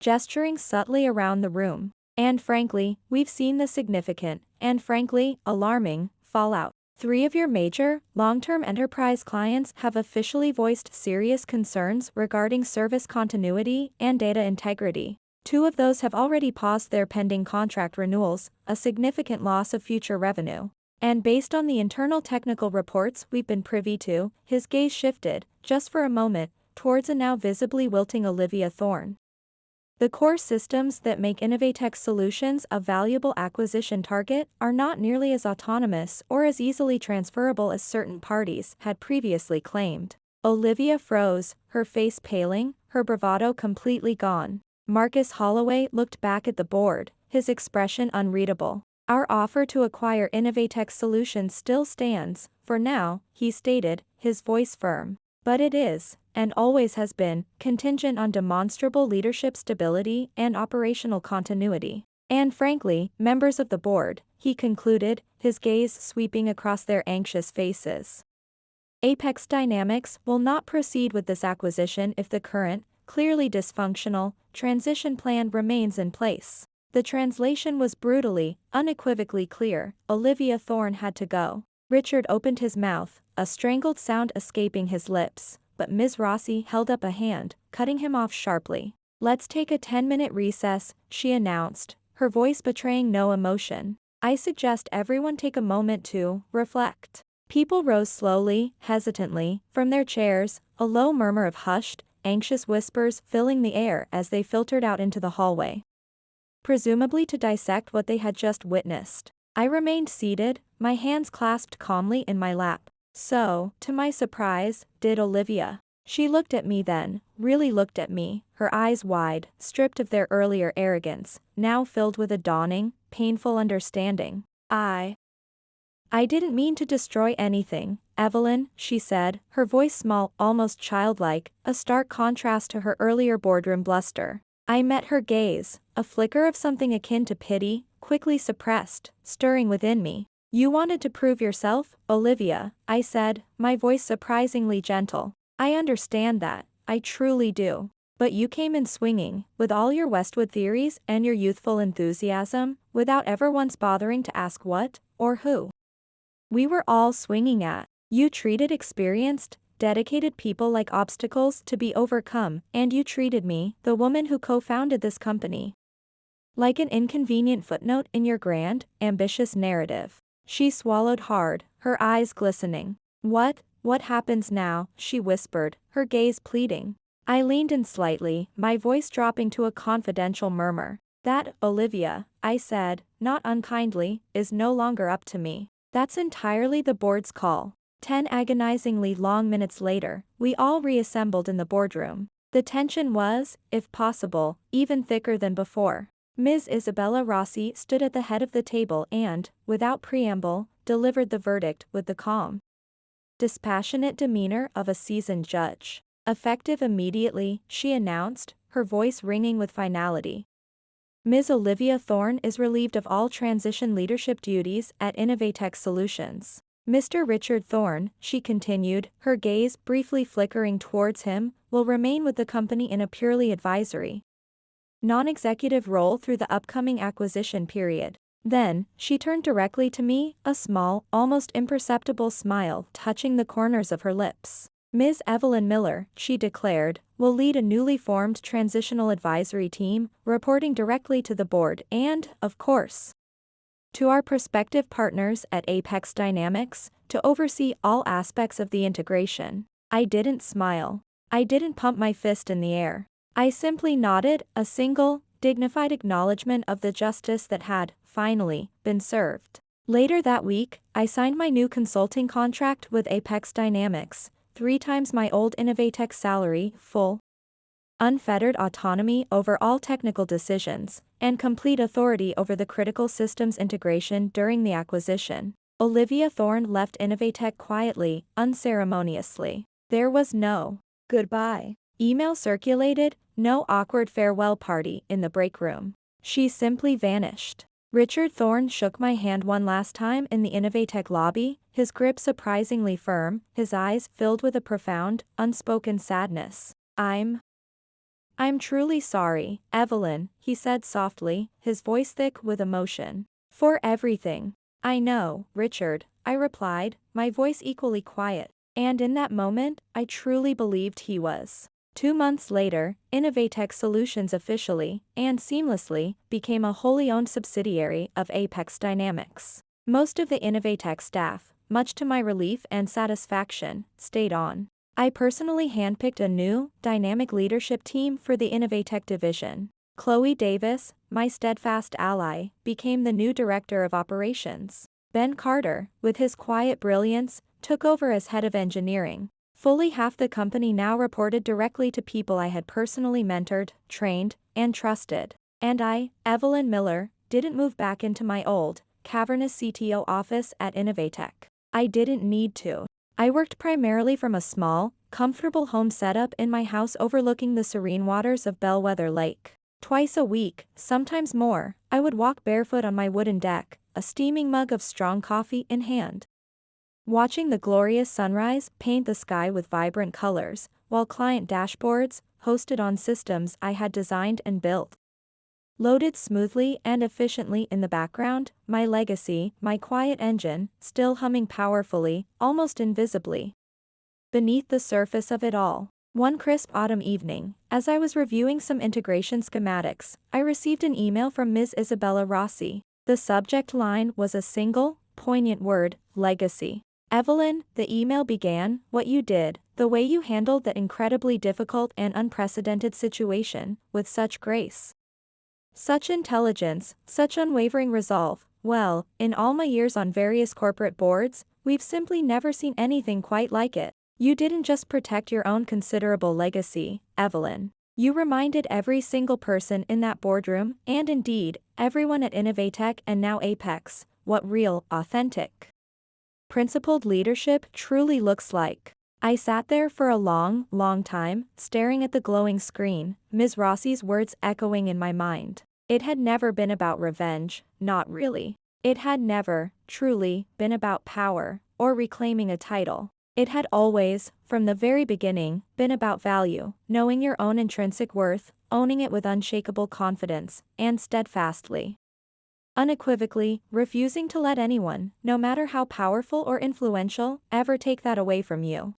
gesturing subtly around the room. And frankly, we've seen the significant, and frankly, alarming, fallout. 3 of your major, long-term enterprise clients have officially voiced serious concerns regarding service continuity and data integrity. 2 of those have already paused their pending contract renewals, a significant loss of future revenue. And based on the internal technical reports we've been privy to, his gaze shifted, just for a moment, towards a now visibly wilting Olivia Thorne. The core systems that make Innovatech Solutions a valuable acquisition target are not nearly as autonomous or as easily transferable as certain parties had previously claimed. Olivia froze, her face paling, her bravado completely gone. Marcus Holloway looked back at the board, his expression unreadable. Our offer to acquire Innovatech Solutions still stands, for now, he stated, his voice firm. But it is, and always has been, contingent on demonstrable leadership stability and operational continuity. And frankly, members of the board, he concluded, his gaze sweeping across their anxious faces. Apex Dynamics will not proceed with this acquisition if the current, clearly dysfunctional, transition plan remains in place. The translation was brutally, unequivocally clear. Olivia Thorne had to go. Richard opened his mouth, a strangled sound escaping his lips, but Ms. Rossi held up a hand, cutting him off sharply. Let's take a 10-minute recess, she announced, her voice betraying no emotion. I suggest everyone take a moment to reflect. People rose slowly, hesitantly, from their chairs, a low murmur of hushed, anxious whispers filling the air as they filtered out into the hallway. Presumably to dissect what they had just witnessed. I remained seated, my hands clasped calmly in my lap. So, to my surprise, did Olivia. She looked at me then, really looked at me, her eyes wide, stripped of their earlier arrogance, now filled with a dawning, painful understanding. I didn't mean to destroy anything, Evelyn, she said, her voice small, almost childlike, a stark contrast to her earlier boardroom bluster. I met her gaze, a flicker of something akin to pity, quickly suppressed, stirring within me. You wanted to prove yourself, Olivia, I said, my voice surprisingly gentle. I understand that, I truly do. But you came in swinging, with all your Westwood theories and your youthful enthusiasm, without ever once bothering to ask what, or who we were all swinging at. You treated experienced, dedicated people like obstacles to be overcome, and you treated me, the woman who co-founded this company, like an inconvenient footnote in your grand, ambitious narrative. She swallowed hard, her eyes glistening. What happens now, she whispered, her gaze pleading. I leaned in slightly, my voice dropping to a confidential murmur. That, Olivia, I said, not unkindly, is no longer up to me. That's entirely the board's call. 10 agonizingly long minutes later, we all reassembled in the boardroom. The tension was, if possible, even thicker than before. Ms. Isabella Rossi stood at the head of the table and, without preamble, delivered the verdict with the calm, dispassionate demeanor of a seasoned judge. Effective immediately, she announced, her voice ringing with finality. Ms. Olivia Thorne is relieved of all transition leadership duties at Innovatech Solutions. Mr. Richard Thorne, she continued, her gaze briefly flickering towards him, will remain with the company in a purely advisory non-executive role through the upcoming acquisition period. Then, she turned directly to me, a small, almost imperceptible smile touching the corners of her lips. Ms. Evelyn Miller, she declared, will lead a newly formed transitional advisory team, reporting directly to the board and, of course, to our prospective partners at Apex Dynamics, to oversee all aspects of the integration. I didn't smile. I didn't pump my fist in the air. I simply nodded, a single, dignified acknowledgement of the justice that had, finally, been served. Later that week, I signed my new consulting contract with Apex Dynamics, 3 times my old Innovatech salary, full, unfettered autonomy over all technical decisions, and complete authority over the critical systems integration during the acquisition. Olivia Thorne left Innovatech quietly, unceremoniously. There was no goodbye email circulated, no awkward farewell party in the break room. She simply vanished. Richard Thorne shook my hand one last time in the Innovatech lobby, his grip surprisingly firm, his eyes filled with a profound, unspoken sadness. I'm truly sorry, Evelyn, he said softly, his voice thick with emotion. For everything. I know, Richard, I replied, my voice equally quiet. And in that moment, I truly believed he was. 2 months later, Innovatech Solutions officially, and seamlessly, became a wholly owned subsidiary of Apex Dynamics. Most of the Innovatech staff, much to my relief and satisfaction, stayed on. I personally handpicked a new, dynamic leadership team for the Innovatech division. Chloe Davis, my steadfast ally, became the new director of operations. Ben Carter, with his quiet brilliance, took over as head of engineering. Fully half the company now reported directly to people I had personally mentored, trained, and trusted. And I, Evelyn Miller, didn't move back into my old, cavernous CTO office at Innovatech. I didn't need to. I worked primarily from a small, comfortable home setup in my house overlooking the serene waters of Bellwether Lake. Twice a week, sometimes more, I would walk barefoot on my wooden deck, a steaming mug of strong coffee in hand, watching the glorious sunrise paint the sky with vibrant colors, while client dashboards, hosted on systems I had designed and built, loaded smoothly and efficiently in the background, my legacy, my quiet engine, still humming powerfully, almost invisibly, beneath the surface of it all. One crisp autumn evening, as I was reviewing some integration schematics, I received an email from Ms. Isabella Rossi. The subject line was a single, poignant word, legacy. Evelyn, the email began, what you did, the way you handled that incredibly difficult and unprecedented situation, with such grace, such intelligence, such unwavering resolve. Well, in all my years on various corporate boards, we've simply never seen anything quite like it. You didn't just protect your own considerable legacy, Evelyn. You reminded every single person in that boardroom, and indeed, everyone at Innovatech and now Apex, what real, authentic, principled leadership truly looks like. I sat there for a long, long time, staring at the glowing screen, Ms. Rossi's words echoing in my mind. It had never been about revenge, not really. It had never, truly, been about power, or reclaiming a title. It had always, from the very beginning, been about value, knowing your own intrinsic worth, owning it with unshakable confidence, and steadfastly, unequivocally, refusing to let anyone, no matter how powerful or influential, ever take that away from you.